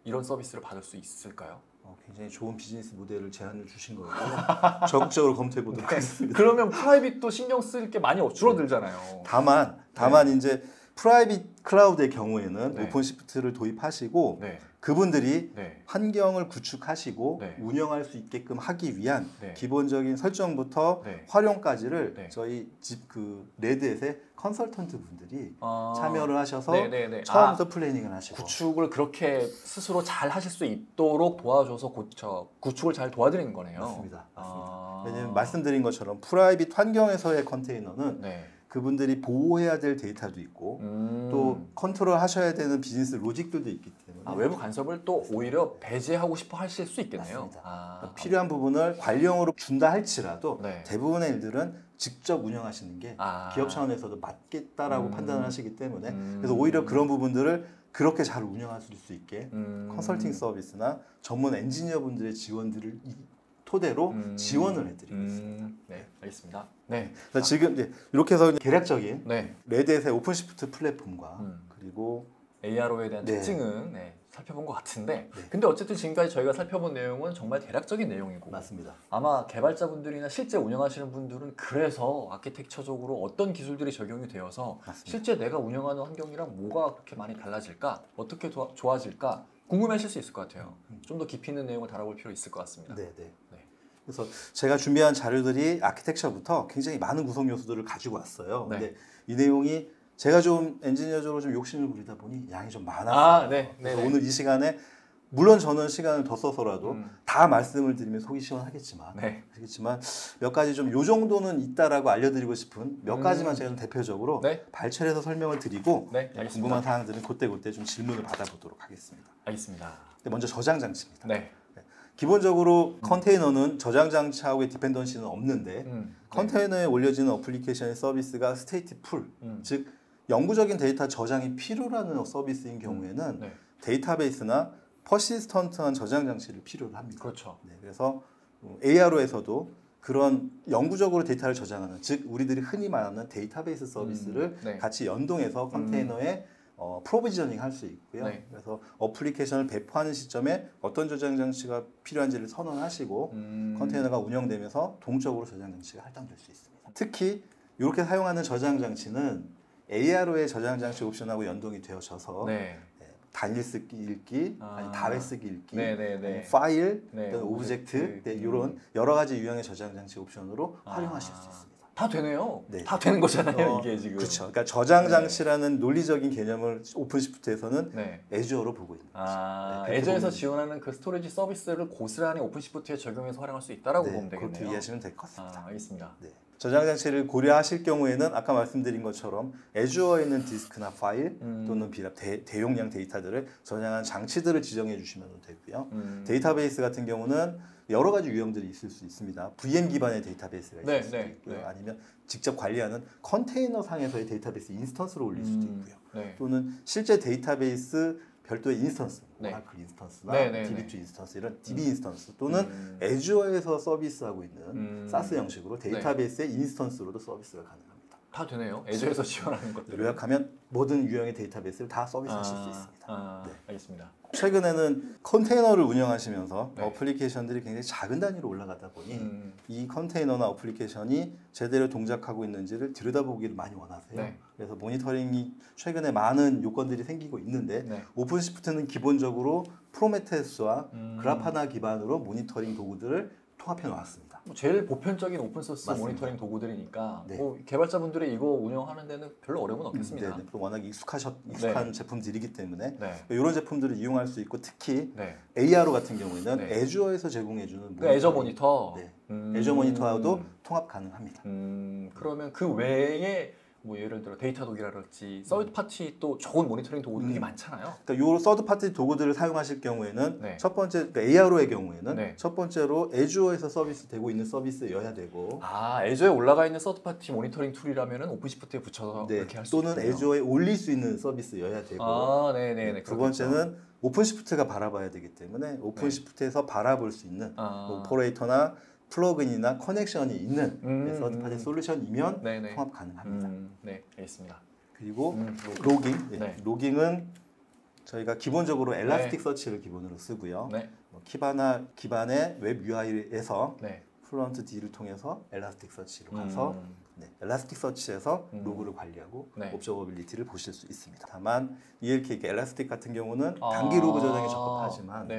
이런 서비스를 받을 수 있을까요? 굉장히 좋은 비즈니스 모델을 제안을 주신 거예요. 적극적으로 검토해 보도록 하겠습니다. 그러면 프라이빗도 신경 쓸 게 많이 줄어들잖아요. 다만 이제 프라이빗 클라우드의 경우에는 네. 오픈시프트를 도입하시고 네. 그분들이 네. 환경을 구축하시고 네. 운영할 수 있게끔 하기 위한 네. 기본적인 설정부터 네. 활용까지를 네. 저희 집 레드햇의 컨설턴트 분들이 아. 참여를 하셔서 네네네. 처음부터 플래닝을 하시고 구축을 그렇게 스스로 잘 하실 수 있도록 도와줘서 구축을 잘 도와드리는 거네요. 맞습니다. 아. 왜냐하면 말씀드린 것처럼 프라이빗 환경에서의 컨테이너는 네. 그분들이 보호해야 될 데이터도 있고 또 컨트롤 하셔야 되는 비즈니스 로직들도 있기 때문에 때문에 외부 간섭을 또 오히려 배제하고 싶어 하실 수 있겠네요. 맞습니다. 필요한 부분을 관리형으로 준다 할지라도 네. 대부분의 일들은 직접 운영하시는 게 기업 차원에서도 맞겠다라고 판단을 하시기 때문에 그래서 오히려 그런 부분들을 그렇게 잘 운영하실 수 있게 컨설팅 서비스나 전문 엔지니어 분들의 지원들을 토대로 지원을 해드리고 있습니다. 네, 알겠습니다. 네. 지금 이렇게 해서 개략적인 네. 레드햇의 오픈시프트 플랫폼과 그리고 ARO에 대한 네. 특징은 살펴본 것 같은데 네. 근데 어쨌든 지금까지 저희가 살펴본 내용은 정말 대략적인 내용이고 맞습니다. 아마 개발자분들이나 실제 운영하시는 분들은 그래서 아키텍처적으로 어떤 기술들이 적용이 되어서 맞습니다. 실제 내가 운영하는 환경이랑 뭐가 그렇게 많이 달라질까? 어떻게 좋아질까? 궁금해하실 수 있을 것 같아요. 좀 더 깊이 있는 내용을 다뤄볼 필요 있을 것 같습니다. 네. 그래서 제가 준비한 자료들이 아키텍처부터 굉장히 많은 구성 요소들을 가지고 왔어요. 네. 근데 이 내용이 제가 좀 엔지니어적으로 좀 욕심을 부리다 보니 양이 좀 많았어요. 네. 그래서 오늘 이 시간에 물론 저는 시간을 더 써서라도 다 말씀을 드리면 속이 시원하겠지만 몇 가지 좀 요 정도는 있다라고 알려드리고 싶은 몇 가지만 제가 좀 대표적으로 발췌를 해서 설명을 드리고 궁금한 사항들은 그때 좀 질문을 받아보도록 하겠습니다. 알겠습니다. 먼저 저장 장치입니다. 네. 기본적으로 컨테이너는 저장 장치하고의 디펜던시는 없는데 컨테이너에 올려지는 어플리케이션의 서비스가 스테이트 풀, 즉 영구적인 데이터 저장이 필요라는 서비스인 경우에는 데이터베이스나 퍼시스턴트한 저장 장치를 필요로 합니다. 그렇죠. 그래서 ARO에서도 그런 영구적으로 데이터를 저장하는, 즉 우리들이 흔히 말하는 데이터베이스 서비스를 같이 연동해서 컨테이너에 프로비저닝 할 수 있고요. 그래서 어플리케이션을 배포하는 시점에 어떤 저장 장치가 필요한지를 선언하시고 컨테이너가 운영되면서 동적으로 저장 장치가 할당될 수 있습니다. 특히 이렇게 사용하는 저장 장치는 ARO의 저장 장치 옵션하고 연동이 되어져서 단일 쓰기 읽기, 아니 다회 쓰기 읽기, 파일, 오브젝트 이런 여러 가지 유형의 저장 장치 옵션으로 활용하실 수 있습니다. 다 되네요. 다 되는 거잖아요, 이게 지금. 그렇죠. 그러니까 저장 장치라는 논리적인 개념을 오픈시프트에서는 애주어로 보고 있는 거죠. 애저에서 지원하는 그 스토리지 서비스를 고스란히 오픈시프트에 적용해서 활용할 수 있다라고 보면 되겠네요. 그렇게 이해하시면 될 것 같습니다. 알겠습니다. 저장 장치를 고려하실 경우에는 아까 말씀드린 것처럼 애주어에 있는 디스크나 파일 또는 대용량 데이터들을 저장한 장치들을 지정해 주시면 되고요. 데이터베이스 같은 경우는 여러 가지 유형들이 있을 수 있습니다. VM 기반의 데이터베이스가 있을 수도 있고요. 아니면 직접 관리하는 컨테이너 상에서의 데이터베이스 인스턴스로 올릴 수도 있고요. 또는 실제 데이터베이스 별도의 인스턴스, 오라클 인스턴스나 DB2 인스턴스 이런 DB 인스턴스 또는 애주어에서 서비스하고 있는 사스 형식으로 데이터베이스의 인스턴스로도 서비스가 가능합니다. 다 되네요. 애저에서 지원하는 것들. 요약하면 모든 유형의 데이터베이스를 다 서비스하실 수 있습니다. 알겠습니다. 최근에는 컨테이너를 운영하시면서 어플리케이션들이 굉장히 작은 단위로 올라가다 보니 이 컨테이너나 어플리케이션이 제대로 동작하고 있는지를 들여다보기를 많이 원하세요. 그래서 모니터링이 최근에 많은 요건들이 생기고 있는데 오픈시프트는 기본적으로 프로메테우스와 그라파나 기반으로 모니터링 도구들을 통합해 놓았습니다. 제일 보편적인 오픈소스 모니터링 도구들이니까 개발자분들이 이거 운영하는 데는 별로 어려움은 없겠습니다. 또 워낙 익숙한 제품들이기 때문에 이런 제품들을 이용할 수 있고 특히 ARO 같은 경우에는 애주어에서 제공해주는 애저 모니터, 애저 모니터와도 통합 가능합니다. 그러면 그 외에 뭐 예를 들어 데이터 독이라든지 서드 파티 또 좋은 모니터링 도구들이 많잖아요. 그러니까 요 서드 파티 도구들을 사용하실 경우에는 첫 번째 그러니까 ARO의 경우에는 첫 번째로 애주어에서 서비스되고 있는 서비스여야 되고 애저에 올라가 있는 서드 파티 모니터링 툴이라면은 오픈시프트에 붙여서 그렇게 할 수 있고요. 또는 애주어에 올릴 수 있는 서비스여야 되고 두 번째는 오픈시프트가 바라봐야 되기 때문에 오픈시프트에서 바라볼 수 있는 오퍼레이터나 플러그인이나 커넥션이 있는 서드파티 솔루션이면 통합 가능합니다. 알겠습니다. 그리고 로깅, 로깅은 저희가 기본적으로 엘라스틱 서치를 기본으로 쓰고요. 키바나 기반의 웹 UI에서 플런트 D를 통해서 엘라스틱 서치로 가서 엘라스틱 서치에서 로그를 관리하고 옵저버빌리티를 보실 수 있습니다. 다만 ELK 엘라스틱 같은 경우는 단기 로그 저장에 적합하지만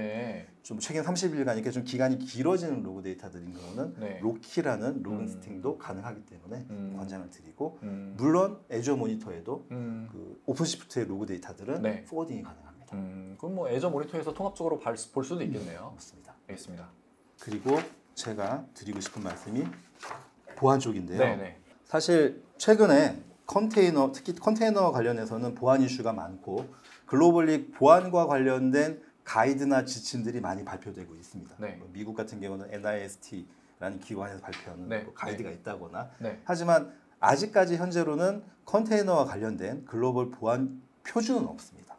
좀 최근 30일간 이렇게 좀 기간이 길어지는 로그 데이터들인 경우는 로키라는 로그 스팅도 가능하기 때문에 권장을 드리고 물론 애저 모니터에도 그 오픈시프트의 로그 데이터들은 포워딩이 가능합니다. 그럼 뭐 애저 모니터에서 통합적으로 볼 수도 있겠네요. 맞습니다. 알겠습니다. 그리고 제가 드리고 싶은 말씀이 보안 쪽인데요. 사실 최근에 컨테이너, 특히 컨테이너 관련해서는 보안 이슈가 많고 글로벌리 보안과 관련된 가이드나 지침들이 많이 발표되고 있습니다. 네. 뭐 미국 같은 경우는 NIST라는 기관에서 발표하는 네. 뭐 가이드가 있다거나 네. 하지만 아직까지 현재로는 컨테이너와 관련된 글로벌 보안 표준은 없습니다.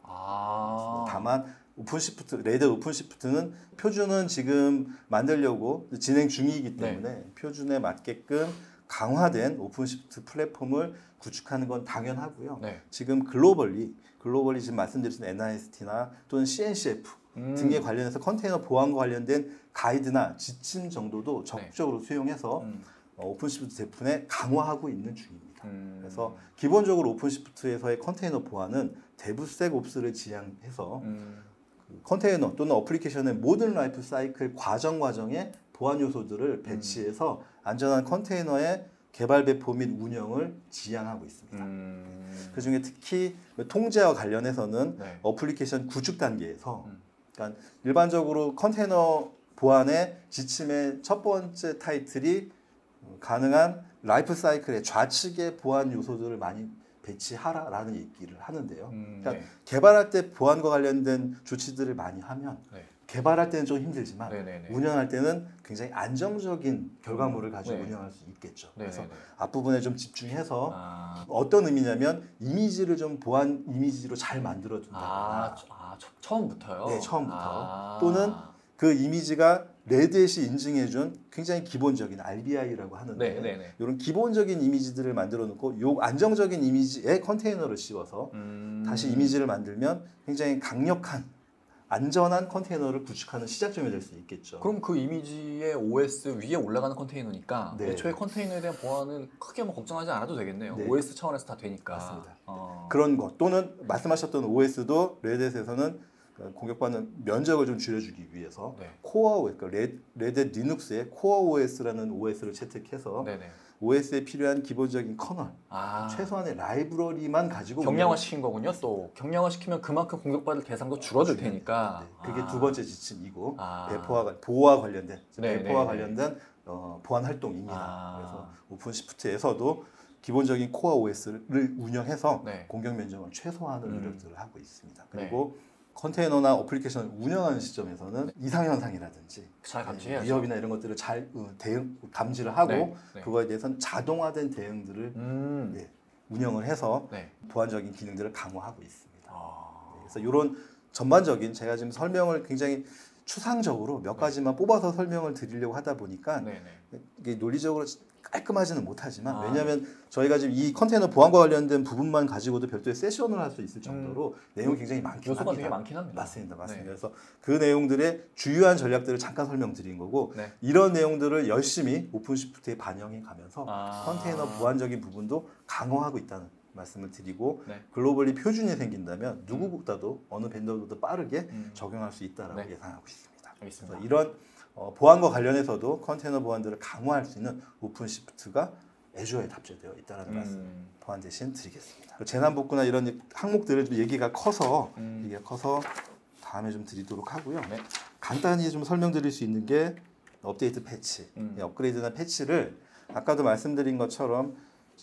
다만 오픈시프트, 레드 오픈시프트는 표준은 지금 만들려고 진행 중이기 때문에 표준에 맞게끔 강화된 오픈시프트 플랫폼을 구축하는 건 당연하고요. 지금 글로벌리 지금 말씀드린 NIST나 또는 CNCF 등에 관련해서 컨테이너 보안과 관련된 가이드나 지침 정도도 적극적으로 수용해서 오픈시프트 제품에 강화하고 있는 중입니다. 그래서 기본적으로 오픈시프트에서의 컨테이너 보안은 데브섹옵스를 지향해서 컨테이너 또는 어플리케이션의 모든 라이프 사이클 과정에 보안 요소들을 배치해서 안전한 컨테이너의 개발 배포 및 운영을 지향하고 있습니다. 그중에 특히 통제와 관련해서는 어플리케이션 구축 단계에서 그러니까 일반적으로 컨테이너 보안의 지침의 첫 번째 타이틀이 가능한 라이프 사이클의 좌측의 보안 요소들을 많이 배치하라라는 얘기를 하는데요. 그러니까 개발할 때 보안과 관련된 조치들을 많이 하면 개발할 때는 좀 힘들지만 운영할 때는 굉장히 안정적인 결과물을 가지고 운영할 수 있겠죠. 그래서 앞부분에 좀 집중해서 어떤 의미냐면 이미지를 좀 보안 이미지로 잘 만들어 둔다거나 처음부터요? 네, 처음부터 또는 그 이미지가 레드햇이 인증해준 굉장히 기본적인 RBI라고 하는데 이런 기본적인 이미지들을 만들어 놓고 요 안정적인 이미지에 컨테이너를 씌워서 다시 이미지를 만들면 굉장히 강력한 안전한 컨테이너를 구축하는 시작점이 될 수 있겠죠. 그럼 그 이미지의 OS 위에 올라가는 컨테이너니까 애초에 컨테이너에 대한 보안은 크게 뭐 걱정하지 않아도 되겠네요. OS 차원에서 다 되니까. 맞습니다. 그런 것 또는 말씀하셨던 OS도 레드햇에서는 공격받는 면적을 좀 줄여주기 위해서 코어 OS, 그러니까 레드햇 리눅스의 코어 OS라는 OS를 채택해서 OS에 필요한 기본적인 커널, 최소한의 라이브러리만 가지고 경량화시킨 거군요. 또 경량화시키면 그만큼 공격받을 대상도 줄어들 테니까. 그게 두 번째 지침이고 보호와 관련된 배포와 관련된 보안 활동입니다. 그래서 오픈시프트에서도 기본적인 코어 OS를 운영해서 공격 면적을 최소화하는 노력들을 하고 있습니다. 그리고 컨테이너나 어플리케이션을 운영하는 시점에서는 이상현상이라든지 잘 감지해야죠. 위협이나 이런 것들을 잘 감지를 하고 그거에 대해서는 자동화된 대응들을 운영을 해서 보안적인 기능들을 강화하고 있습니다. 그래서 이런 전반적인 제가 지금 설명을 굉장히 추상적으로 몇 가지만 뽑아서 설명을 드리려고 하다 보니까 이게 논리적으로 깔끔하지는 못하지만 왜냐하면 저희가 지금 이 컨테이너 보안과 관련된 부분만 가지고도 별도의 세션을 할 수 있을 정도로 내용이 굉장히 많긴 요소가 합니다. 되게 많긴 합니다. 맞습니다. 그래서 그 내용들의 주요한 전략들을 잠깐 설명드린 거고 이런 내용들을 열심히 오픈시프트에 반영해 가면서 컨테이너 보안적인 부분도 강화하고 있다는 말씀을 드리고 글로벌리 표준이 생긴다면 누구보다도 어느 벤더보다 빠르게 적용할 수 있다라고 예상하고 있습니다. 알겠습니다. 그래서 이런 보안과 관련해서도 컨테이너 보안들을 강화할 수 있는 오픈시프트가 애주어에 탑재되어 있다는 말씀 보안 대신 드리겠습니다. 재난복구나 이런 항목들을 좀 얘기가 커서 다음에 좀 드리도록 하고요. 간단히 좀 설명드릴 수 있는 게 업데이트 패치, 업그레이드나 패치를 아까도 말씀드린 것처럼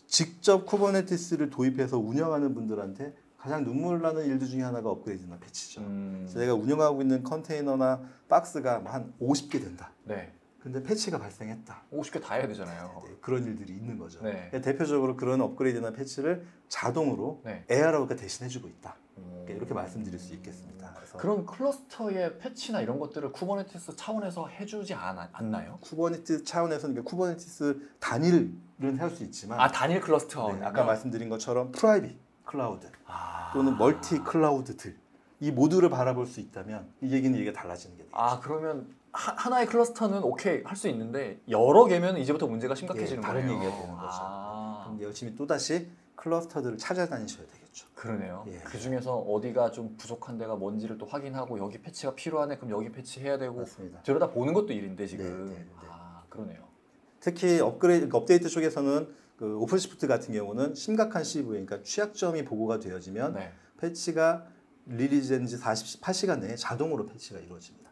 직접 쿠버네티스를 도입해서 운영하는 분들한테 가장 눈물 나는 일들 중에 하나가 업그레이드나 패치죠. 그래서 내가 운영하고 있는 컨테이너나 박스가 한 50개 된다. 근데 패치가 발생했다. 50개 다 해야 되잖아요. 그런 일들이 있는 거죠. 대표적으로 그런 업그레이드나 패치를 자동으로 AR가 대신해주고 있다. 이렇게 말씀드릴 수 있겠습니다. 그래서 그런 클러스터의 패치나 이런 것들을 쿠버네티스 차원에서 해주지 않나요? 쿠버네티스 차원에서는 그러니까 쿠버네티스 단일은 할 수 있지만 단일 클러스터. 아까 말씀드린 것처럼 프라이빗 클라우드 또는 멀티 클라우드들 이 모두를 바라볼 수 있다면 이 얘기가 달라지는 게 되겠죠. 그러면 하나의 클러스터는 오케이 할 수 있는데 여러 개면 이제부터 문제가 심각해지는 다른 거예요. 얘기가 되는 거죠. 그럼 열심히 또다시 클러스터들을 찾아다니셔야 되겠죠. 그러네요. 그 중에서 어디가 좀 부족한 데가 뭔지를 또 확인하고 여기 패치가 필요하네 그럼 여기 패치해야 되고 맞습니다. 들여다 보는 것도 일인데 지금. 그러네요. 특히 업데이트 쪽에서는 그 오픈시프트 같은 경우는 심각한 CVE, 그러니까 취약점이 보고가 되어지면 패치가 리리즈된 지 48시간 내에 자동으로 패치가 이루어집니다.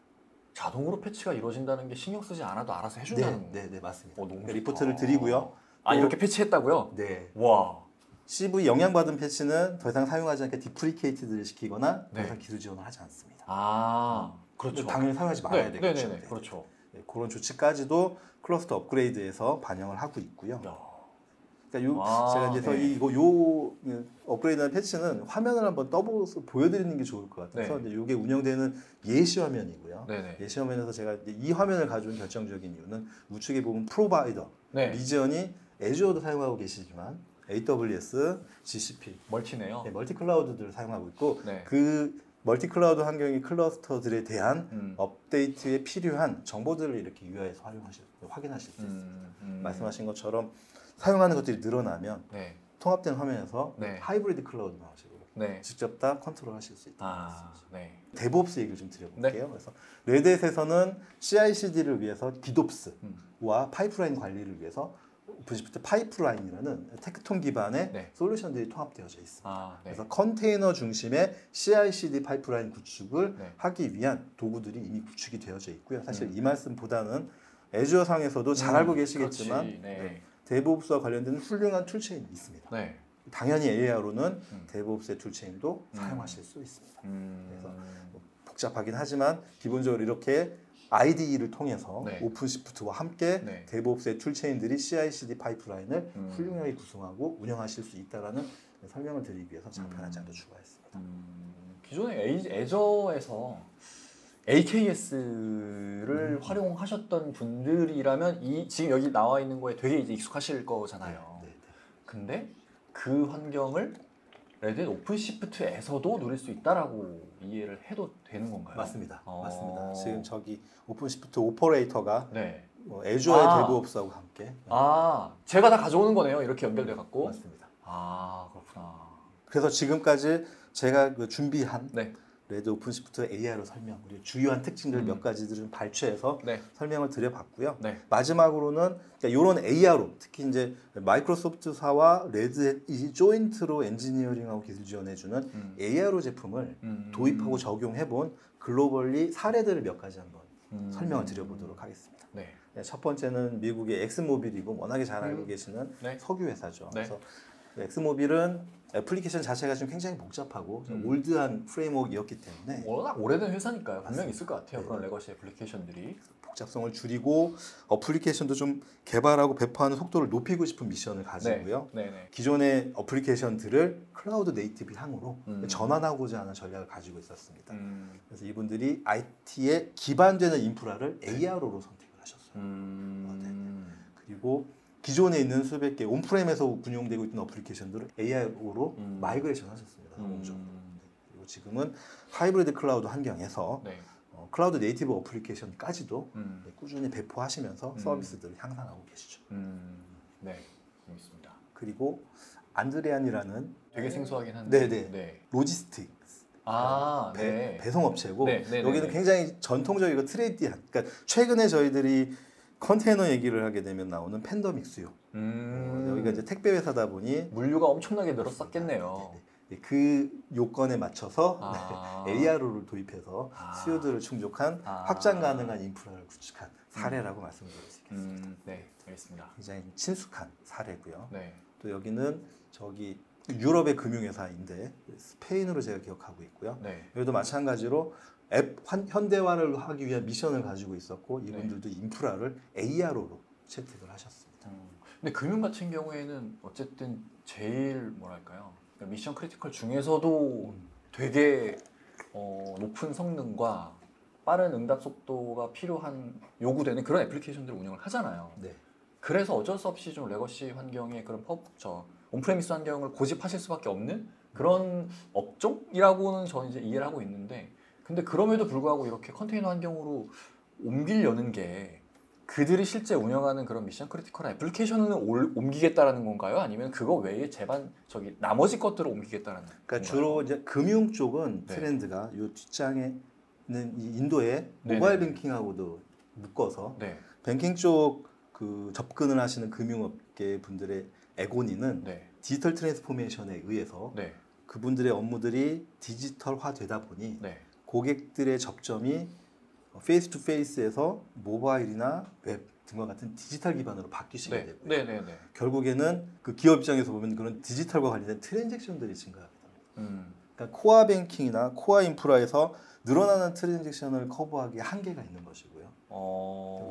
자동으로 패치가 이루어진다는 게 신경 쓰지 않아도 알아서 해준다는 네, 맞습니다. 너무 리포트를 드리고요. 이렇게 패치했다고요? 네. 와. CV 영향받은 패치는 더 이상 사용하지 않게 디프리케이트를 시키거나 더 네. 이상 기술 지원을 하지 않습니다. 그렇죠. 당연히 사용하지 말아야 네, 되겠죠. 네네네. 그렇죠. 네, 그런 조치까지도 클러스터 업그레이드에서 반영을 하고 있고요. 그러니까 제가 이제 네. 요 업그레이드한 패치는 화면을 한번 떠보서 보여드리는 게 좋을 것 같아서 네. 이제 이게 운영되는 예시 화면이고요. 네네. 예시 화면에서 제가 이제 이 화면을 가져온 결정적인 이유는 우측에 보면 프로바이더 네. 리지언이 애주어도 사용하고 계시지만 AWS, GCP, 멀티네요. 네, 멀티 클라우드들을 사용하고 있고 네. 그 멀티 클라우드 환경의 클러스터들에 대한 업데이트에 필요한 정보들을 이렇게 UI에서 확인하실 수 있습니다. 말씀하신 것처럼 사용하는 것들이 늘어나면 네. 통합된 화면에서 네. 하이브리드 클라우드 방식으로 네. 직접 다 컨트롤하실 수 있다. 네. 데브옵스 얘기를 좀 드려볼게요. 그래서 레드햇에서는 CI/CD를 위해서 기놉스와 파이프라인 관리를 위해서 오픈시프트 파이프라인이라는 테크톤 기반의 네. 솔루션들이 통합되어져 있습니다. 네. 그래서 컨테이너 중심의 CI/CD 파이프라인 구축을 네. 하기 위한 도구들이 이미 구축이 되어져 있고요. 사실 이 말씀보다는 애주어 상에서도 잘 알고 계시겠지만 네. 데브옵스와 관련된 훌륭한 툴체인이 있습니다. 네. 당연히 AR로는 데브옵스의 툴체인도 사용하실 수 있습니다. 그래서 복잡하긴 하지만 기본적으로 이렇게 IDE를 통해서 네. 오픈시프트와 함께 네. 데브옵스의 툴체인들이 CI/CD 파이프라인을 훌륭하게 구성하고 운영하실 수 있다라는 설명을 드리기 위해서 장편 한 장도 추가했습니다. 기존에 애저에서 AKS를 활용하셨던 분들이라면 지금 여기 나와 있는 거에 되게 이제 익숙하실 거잖아요. 네. 근데 그 환경을 레드햇 오픈시프트에서도 누릴 수 있다라고 이해를 해도 되는 건가요? 맞습니다. 어. 맞습니다. 지금 저기 오픈시프트 오퍼레이터가 네. 애주어의 데브옵스하고 함께 제가 다 가져오는 거네요. 이렇게 연결돼 갖고. 맞습니다. 그렇구나. 그래서 지금까지 제가 준비한 네. 레드 오픈시프트 AI로 설명, 우리 주요한 특징들 몇 가지들을 좀 발췌해서 네. 설명을 드려봤고요. 네. 마지막으로는 이런 AR로 특히 이제 마이크로소프트사와 레드햇이 조인트로 엔지니어링하고 기술 지원해주는 AR로 제품을 도입하고 적용해본 글로벌리 사례들을 몇 가지 한번 설명을 드려보도록 하겠습니다. 네. 네, 첫 번째는 미국의 엑스모빌이고 워낙에 잘 알고 계시는 네. 석유 회사죠. 네. 그래서 엑스모빌은 애플리케이션 자체가 좀 굉장히 복잡하고 올드한 프레임워크이었기 때문에 워낙 오래된 회사니까요. 분명히 맞습니다. 있을 것 같아요. 네. 그런 레거시 애플리케이션들이. 복잡성을 줄이고 어플리케이션도 좀 개발하고 배포하는 속도를 높이고 싶은 미션을 가지고요. 네. 기존의 어플리케이션들을 클라우드 네이티브 향으로 전환하고자 하는 전략을 가지고 있었습니다. 그래서 이분들이 IT에 기반되는 인프라를 AR로 선택을 하셨어요. 그리고 기존에 있는 수백 개 온프레임에서 운용되고 있던 어플리케이션들을 AI로 마이그레이션 하셨습니다. 성공적으로. 그리고 지금은 하이브리드 클라우드 환경에서 네. 클라우드 네이티브 어플리케이션까지도 꾸준히 배포하시면서 서비스들을 향상하고 계시죠. 네, 재밌습니다. 그리고 안드레안이라는 되게 생소하긴 한데. 네. 로지스틱 네. 배송업체고 네. 여기는 굉장히 전통적이고 트레디한. 그러니까 최근에 저희들이 컨테이너 얘기를 하게 되면 나오는 팬더믹스요. 여기가 이제 택배 회사다 보니 물류가 엄청나게 늘었었겠네요. 그 요건에 맞춰서 AR로를 도입해서 수요들을 충족한 확장 가능한 인프라를 구축한 사례라고 말씀드릴 수 있겠습니다. 네, 알겠습니다. 굉장히 친숙한 사례고요. 네. 또 여기는 저기 유럽의 금융회사인데 스페인으로 제가 기억하고 있고요. 네. 여기도 마찬가지로 앱 현대화를 하기 위한 미션을 가지고 있었고 이분들도 인프라를 AR로 채택을 하셨습니다. 근데 금융 같은 경우에는 어쨌든 제일 뭐랄까요? 미션 크리티컬 중에서도 되게 높은 성능과 빠른 응답 속도가 필요한 요구되는 그런 애플리케이션들을 운영을 하잖아요. 네. 그래서 어쩔 수 없이 좀 레거시 환경의 그런 온프레미스 환경을 고집하실 수밖에 없는 그런 업종이라고는 저는 이제 이해를 하고 있는데, 근데 그럼에도 불구하고 이렇게 컨테이너 환경으로 옮기려는 게 그들이 실제 운영하는 그런 미션 크리티컬 애플리케이션을 옮기겠다라는 건가요? 아니면 그거 외에 나머지 것들을 옮기겠다는 건가요? 그러니까 주로 이제 금융 쪽은 네. 트렌드가 이 뒷장에는 이 인도의 모바일 뱅킹하고도 묶어서 네. 뱅킹 쪽 그 접근을 하시는 금융업계 분들의 애고니는 네. 디지털 트랜스포메이션에 의해서 네. 그분들의 업무들이 디지털화되다 보니 네. 고객들의 접점이 페이스 투 페이스에서 모바일이나 웹 등과 같은 디지털 기반으로 바뀌시게 네. 되고요. 네네네. 결국에는 그 기업 입장에서 보면 그런 디지털과 관련된 트랜잭션들이 증가하게 됩니다. 음. 그러니까 코어 뱅킹이나 코어 인프라에서 늘어나는 트랜잭션을 커버하기 한계가 있는 것이고요.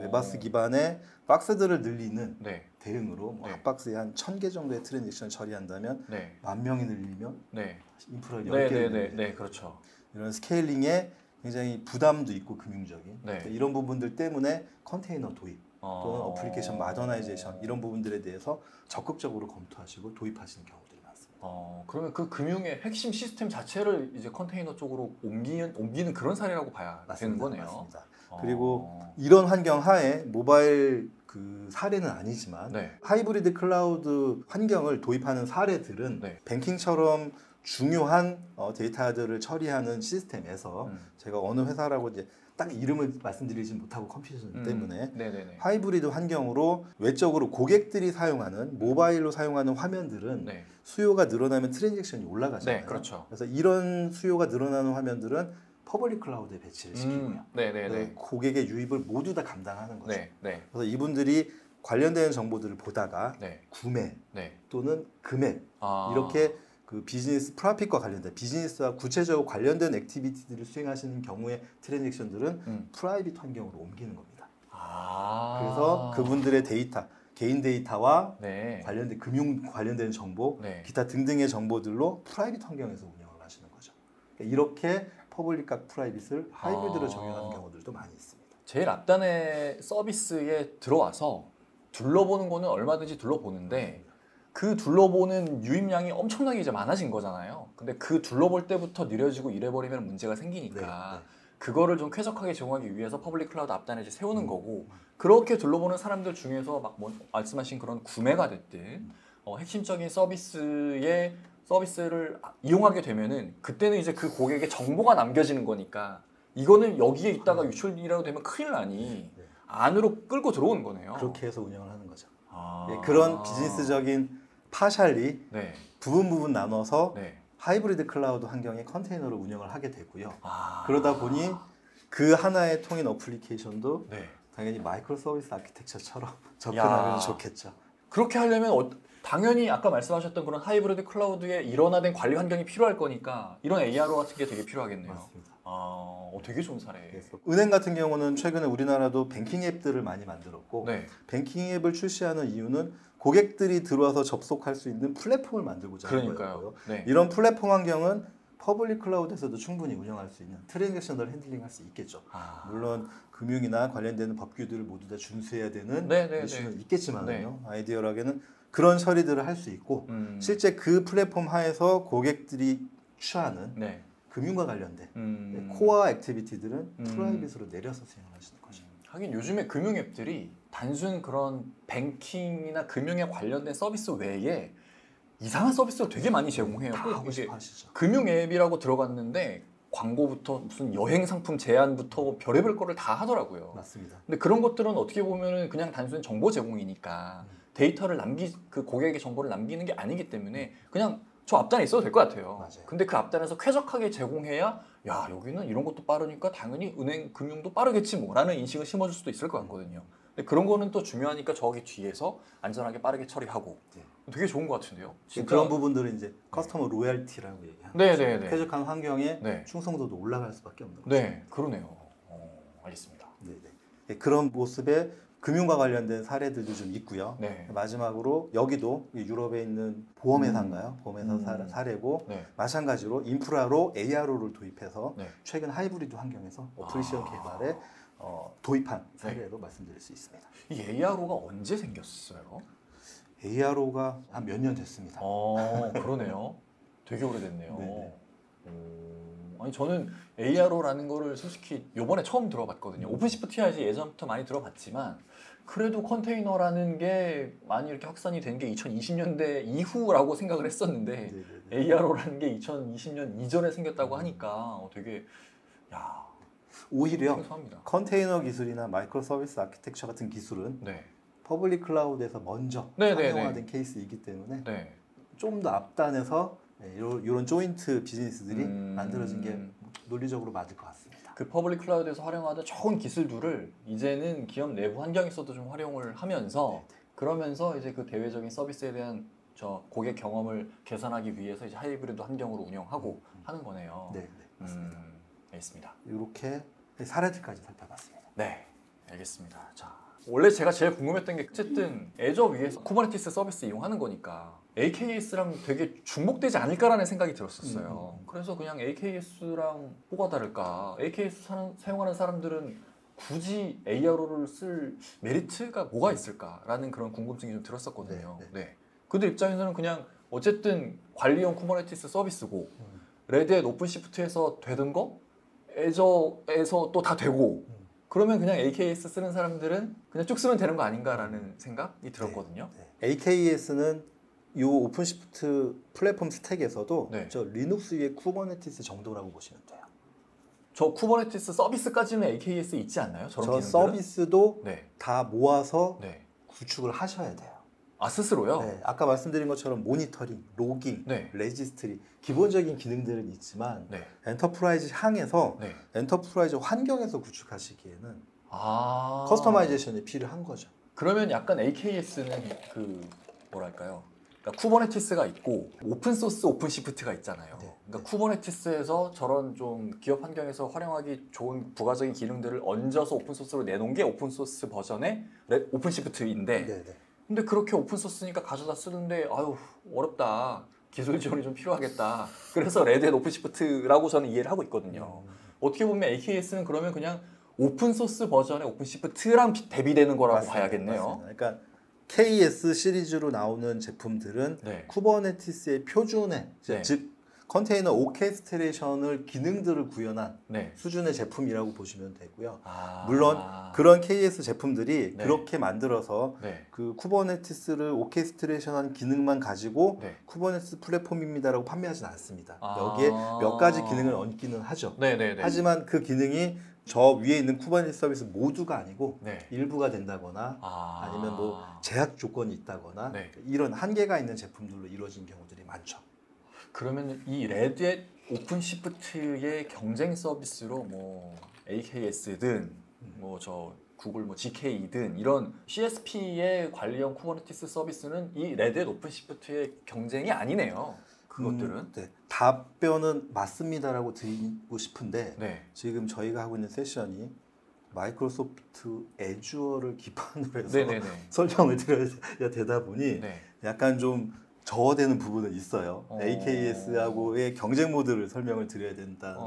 웹박스 기반의 박스들을 늘리는 네. 대응으로 뭐 네. 핫박스에 한 1000개 정도의 트랜잭션을 처리한다면 네. 10,000명이 늘리면 네. 인프라를 10개를 네네네. 늘리는 네. 그렇죠. 이런 스케일링에 굉장히 부담도 있고 금융적인 네. 그러니까 이런 부분들 때문에 컨테이너 도입 또는 어플리케이션 마더나이제이션 이런 부분들에 대해서 적극적으로 검토하시고 도입하시는 경우들이 많습니다. 그러면 그 금융의 핵심 시스템 자체를 이제 컨테이너 쪽으로 옮기는 그런 사례라고 봐야 되는 거네요. 맞습니다. 그리고 이런 환경 하에 모바일 그 사례는 아니지만 네. 하이브리드 클라우드 환경을 도입하는 사례들은 네. 뱅킹처럼 중요한 데이터들을 처리하는 시스템에서 제가 어느 회사라고 이제 딱 이름을 말씀드리지 못하고 컴퓨테이션 때문에 네네네. 하이브리드 환경으로 외적으로 고객들이 사용하는 모바일로 사용하는 화면들은 네. 수요가 늘어나면 트랜잭션이 올라가잖아요. 네, 그렇죠. 그래서 이런 수요가 늘어나는 화면들은 퍼블릭 클라우드에 배치를 시키고요. 네네네. 그래서 고객의 유입을 모두 다 감당하는 거죠. 네. 네. 그래서 이분들이 관련된 정보들을 보다가 네. 구매 네. 또는 금액 아. 이렇게 그 비즈니스 프로핏과 관련된 비즈니스와 구체적으로 관련된 액티비티들을 수행하시는 경우의 트랜잭션들은 프라이빗 환경으로 옮기는 겁니다. 그래서 그분들의 데이터, 개인 데이터와 네. 관련된 금융 관련된 정보, 네. 기타 등등의 정보들로 프라이빗 환경에서 운영을 하시는 거죠. 그러니까 이렇게 퍼블릭과 프라이빗을 하이브리드로 적용하는 경우들도 많이 있습니다. 제일 앞단의 서비스에 들어와서 둘러보는 거는 얼마든지 둘러보는데 그 둘러보는 유입량이 엄청나게 이제 많아진 거잖아요. 근데 그 둘러볼 때부터 느려지고 이래버리면 문제가 생기니까 네. 그거를 좀 쾌적하게 제공하기 위해서 퍼블릭 클라우드 앞단에 이제 세우는 거고 그렇게 둘러보는 사람들 중에서 막 뭐 말씀하신 그런 구매가 됐든 핵심적인 서비스를 이용하게 되면은 그때는 이제 그 고객의 정보가 남겨지는 거니까 이거는 여기에 있다가 유출이라도 되면 큰일 나니 네. 안으로 끌고 들어오는 거네요. 그렇게 해서 운영을 하는 거죠. 아. 예, 그런 비즈니스적인 파샬리 네. 부분 나눠서 네. 하이브리드 클라우드 환경의 컨테이너로 운영을 하게 되고요. 아. 그러다 보니 그 하나의 통인 어플리케이션도 네. 당연히 마이크로 서비스 아키텍처처럼 접근하면 좋겠죠. 그렇게 하려면 당연히 아까 말씀하셨던 그런 하이브리드 클라우드에 일원화된 관리 환경이 필요할 거니까 이런 ARO 같은 게 되게 필요하겠네요. 맞습니다. 되게 좋은 사례예요. 그래서 은행 같은 경우는 최근에 우리나라도 뱅킹 앱들을 많이 만들었고 네. 뱅킹 앱을 출시하는 이유는 고객들이 들어와서 접속할 수 있는 플랫폼을 만들고자 하는 그러니까요. 거였고요. 네. 이런 플랫폼 환경은 퍼블릭 클라우드에서도 충분히 운영할 수 있는 트랜잭션을 핸들링할 수 있겠죠. 물론 금융이나 관련되는 법규들을 모두 다 준수해야 되는 이슈는 있겠지만요. 아이디어락에는 그런 처리들을 할 수 있고 실제 그 플랫폼 하에서 고객들이 취하는 금융과 관련된 코어 액티비티들은 프라이빗으로 내려서 수행하시는 거죠. 하긴 요즘에 금융 앱들이 단순 그런 뱅킹이나 금융에 관련된 서비스 외에 이상한 서비스를 되게 많이 제공해요. 다 하고 싶어 하시죠. 금융 앱이라고 들어갔는데 광고부터 무슨 여행 상품 제안부터 별의별 거를 다 하더라고요. 맞습니다. 근데 그런 것들은 어떻게 보면은 그냥 단순 정보 제공이니까 데이터를 그 고객의 정보를 남기는 게 아니기 때문에 그냥 저 앞단에 있어도 될 것 같아요. 맞아요. 근데 그 앞단에서 쾌적하게 제공해야 야 여기는 이런 것도 빠르니까 당연히 은행 금융도 빠르겠지 뭐라는 인식을 심어줄 수도 있을 것 같거든요. 근데 그런 거는 또 중요하니까 저기 뒤에서 안전하게 빠르게 처리하고 되게 좋은 것 같은데요. 진짜. 그런 부분들은 이제 커스터머 로열티라고 얘기하죠. 네네네. 쾌적한 환경에 충성도도 올라갈 수밖에 없는 거죠. 네, 그러네요. 알겠습니다. 네네. 그런 모습의 금융과 관련된 사례들도 좀 있고요. 네. 마지막으로 여기도 유럽에 있는 보험회사인가요? 보험회사 사례고 마찬가지로 인프라로 ARO를 도입해서 최근 하이브리드 환경에서 어플리케이션 개발에 도입한 사례로 말씀드릴 수 있습니다. 이 ARO가 언제 생겼어요? ARO가 한 몇 년 됐습니다. 그러네요. 되게 오래됐네요. 네네. 아니 저는 ARO라는 거를 솔직히 요번에 처음 들어봤거든요. 오픈시프트야지 예전부터 많이 들어봤지만 그래도 컨테이너라는 게 많이 이렇게 확산이 된 게 2020년대 이후라고 생각을 했었는데 ARO라는 게 2020년 이전에 생겼다고 하니까 되게 오히려 생소합니다. 컨테이너 기술이나 마이크로 서비스 아키텍처 같은 기술은 퍼블릭 클라우드에서 먼저 상용화된 케이스이기 때문에 좀 더 앞단에서 이런 조인트 비즈니스들이 만들어진 게 논리적으로 맞을 것 같습니다. 그 퍼블릭 클라우드에서 활용하던 좋은 기술들을 이제는 기업 내부 환경에서도 좀 활용을 하면서 그러면서 이제 그 대외적인 서비스에 대한 저 고객 경험을 개선하기 위해서 이제 하이브리드 환경으로 운영하고 하는 거네요. 네, 맞습니다. 알겠습니다. 이렇게 사례들까지 살펴봤습니다. 네, 알겠습니다. 자, 원래 제가 제일 궁금했던 게 어쨌든 애저 위에서 쿠버네티스 서비스 이용하는 거니까 AKS랑 되게 중복되지 않을까라는 생각이 들었었어요. 그래서 그냥 AKS랑 뭐가 다를까? AKS 사용하는 사람들은 굳이 ARO를 쓸 메리트가 뭐가 있을까라는 그런 궁금증이 좀 들었었거든요. 네. 그들 입장에서는 그냥 어쨌든 관리용 쿠버네티스 서비스고 레드햇 오픈시프트에서 되던 거 애저에서 또 다 되고 그러면 그냥 AKS 쓰는 사람들은 그냥 쭉 쓰면 되는 거 아닌가라는 생각이 들었거든요. AKS는 이 오픈시프트 플랫폼 스택에서도 네. 저 리눅스 위의 쿠버네티스 정도라고 보시면 돼요. 저 쿠버네티스 서비스까지는 AKS 있지 않나요? 저런 저 기능들은? 서비스도 네. 다 모아서 네. 구축을 하셔야 돼요. 아 스스로요? 네, 아까 말씀드린 것처럼 모니터링, 로깅, 네. 레지스트리 기본적인 기능들은 있지만 네. 엔터프라이즈 향에서 네. 엔터프라이즈 환경에서 구축하시기에는 아 커스터마이제이션이 필요한 거죠. 그러면 약간 AKS는 그 뭐랄까요? 그러니까 쿠버네티스가 있고 오픈 소스 오픈 시프트가 있잖아요. 네. 그러니까 쿠버네티스에서 저런 좀 기업 환경에서 활용하기 좋은 부가적인 기능들을 얹어서 오픈 소스로 내놓은 게 오픈 소스 버전의 오픈 시프트인데 네. 근데 그렇게 오픈 소스니까 가져다 쓰는데 아유 어렵다. 기술 지원이 좀 필요하겠다. 그래서 레드햇 오픈 시프트라고 저는 이해를 하고 있거든요. 어떻게 보면 AKS는 그러면 그냥 오픈 소스 버전의 오픈 시프트랑 대비되는 거라고 맞습니다. 봐야겠네요. 맞습니다. 그러니까 KS 시리즈로 나오는 제품들은 네. 쿠버네티스의 표준의 네. 즉 컨테이너 오케스트레이션을 기능들을 구현한 네. 수준의 제품이라고 보시면 되고요. 아. 물론 그런 KS 제품들이 네. 그렇게 만들어서 네. 그 쿠버네티스를 오케스트레이션한 기능만 가지고 네. 쿠버네티스 플랫폼입니다라고 판매하진 않습니다. 아. 여기에 몇 가지 기능을 얹기는 하죠. 네네네. 하지만 그 기능이 저 위에 있는 쿠버네티스 서비스 모두가 아니고 네. 일부가 된다거나 아니면 뭐 제약 조건이 있다거나 네. 이런 한계가 있는 제품들로 이루어진 경우들이 많죠. 그러면 이 레드햇 오픈 시프트의 경쟁 서비스로 뭐 AKS든 뭐 저 구글 뭐 GK든 이런 CSP의 관리형 쿠버네티스 서비스는 이 레드햇 오픈 시프트의 경쟁이 아니네요. 그것들은. 네. 답변은 맞습니다라고 드리고 싶은데 네. 지금 저희가 하고 있는 세션이 마이크로소프트 애주어를 기반으로 해서 네네네. 설명을 드려야 되다 보니 네. 약간 좀 저어되는 부분은 있어요. AKS하고의 경쟁 모드를 설명을 드려야 된다는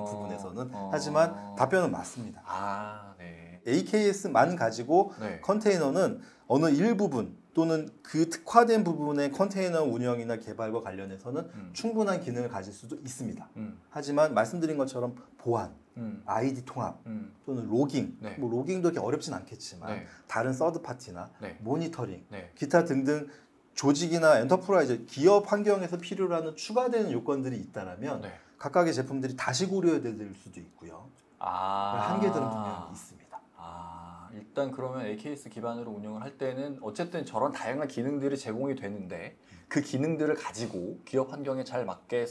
부분에서는 하지만 답변은 맞습니다. 아, 네. AKS만 가지고 네. 컨테이너는 어느 일부분 또는 그 특화된 부분의 컨테이너 운영이나 개발과 관련해서는 충분한 기능을 가질 수도 있습니다. 하지만 말씀드린 것처럼 보안, 아이디 통합 또는 로깅, 네. 뭐 로깅도 그렇게 어렵진 않겠지만 네. 다른 서드 파티나 네. 모니터링, 네. 기타 등등 조직이나 엔터프라이즈, 기업 환경에서 필요로 하는 추가되는 요건들이 있다면 네. 각각의 제품들이 다시 고려해야 될 수도 있고요. 한계들은 분명히 있습니다. 일단 그러면 AKS 기반으로 운영을 할 때는 어쨌든 저런 다양한 기능들이 제공이 되는데 그 기능들을 가지고 기업 환경에 잘 맞게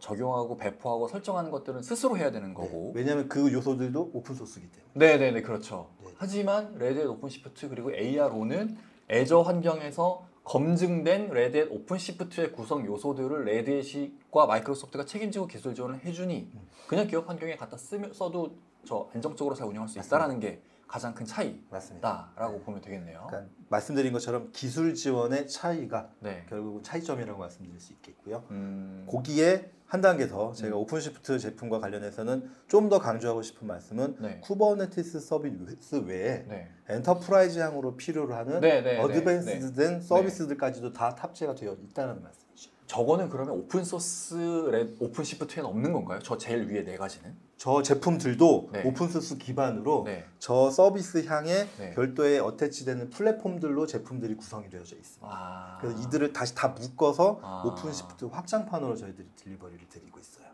적용하고 배포하고 설정하는 것들은 스스로 해야 되는 거고. 왜냐하면 그 요소들도 오픈 소스이기 때문에. 네네네 그렇죠. 하지만 레드햇 오픈시프트 그리고 ARO는 애저 환경에서 검증된 레드햇 오픈시프트의 구성 요소들을 레드햇과 마이크로소프트가 책임지고 기술 지원을 해주니 그냥 기업 환경에 갖다 써도 저 안정적으로 잘 운영할 수 있다라는 게 가장 큰 차이다라고 보면 되겠네요. 그러니까 말씀드린 것처럼 기술 지원의 차이가 네. 결국은 차이점이라고 말씀드릴 수 있겠고요. 음. 거기에 한 단계 더 제가 오픈시프트 제품과 관련해서는 좀 더 강조하고 싶은 말씀은 네. 쿠버네티스 서비스 외에 네. 엔터프라이즈향으로 필요로 하는 네. 어드밴스드된 서비스들까지도 다 탑재가 되어 있다는 말씀이죠. 저거는 그러면 오픈소스 오픈시프트에는 없는 건가요? 저 제일 위에 네 가지는? 저 제품들도 네. 오픈소스 기반으로 네. 저 서비스 향에 네. 별도의 어태치되는 플랫폼들로 제품들이 구성이 되어져 있습니다. 그래서 이들을 다시 다 묶어서 오픈시프트 확장판으로 저희들이 딜리버리를 드리고 있어요.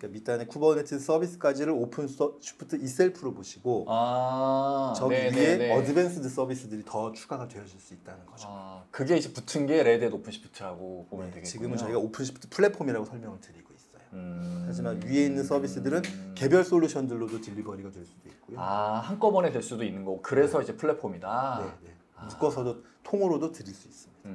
그러니까 밑단의 쿠버네티스 서비스까지를 오픈 쉬프트 이셀프로 보시고 저기 위에 어드밴스드 서비스들이 더 추가가 되어질 수 있다는 거죠. 그게 이제 붙은 게 레드햇 오픈시프트라고 보면 되겠군요. 지금은 저희가 오픈시프트 플랫폼이라고 설명을 드리고 있어요. 하지만 위에 있는 서비스들은 개별 솔루션들로도 딜리버리가 될 수도 있고요. 한꺼번에 될 수도 있는 거고 그래서 이제 플랫폼이다. 묶어서도 통으로도 드릴 수 있습니다.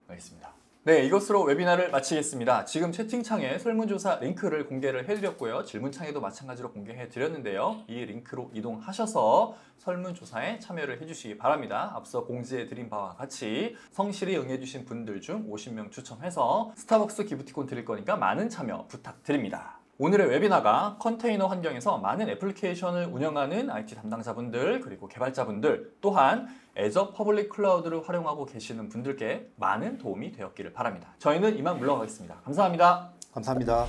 알겠습니다. 네, 이것으로 웨비나를 마치겠습니다. 지금 채팅창에 설문조사 링크를 공개를 해드렸고요. 질문창에도 마찬가지로 공개해드렸는데요. 이 링크로 이동하셔서 설문조사에 참여를 해주시기 바랍니다. 앞서 공지해드린 바와 같이 성실히 응해주신 분들 중 50명 추첨해서 스타벅스 기프티콘 드릴 거니까 많은 참여 부탁드립니다. 오늘의 웨비나가 컨테이너 환경에서 많은 애플리케이션을 운영하는 IT 담당자분들 그리고 개발자분들 또한 애저 퍼블릭 클라우드를 활용하고 계시는 분들께 많은 도움이 되었기를 바랍니다. 저희는 이만 물러가겠습니다. 감사합니다. 감사합니다.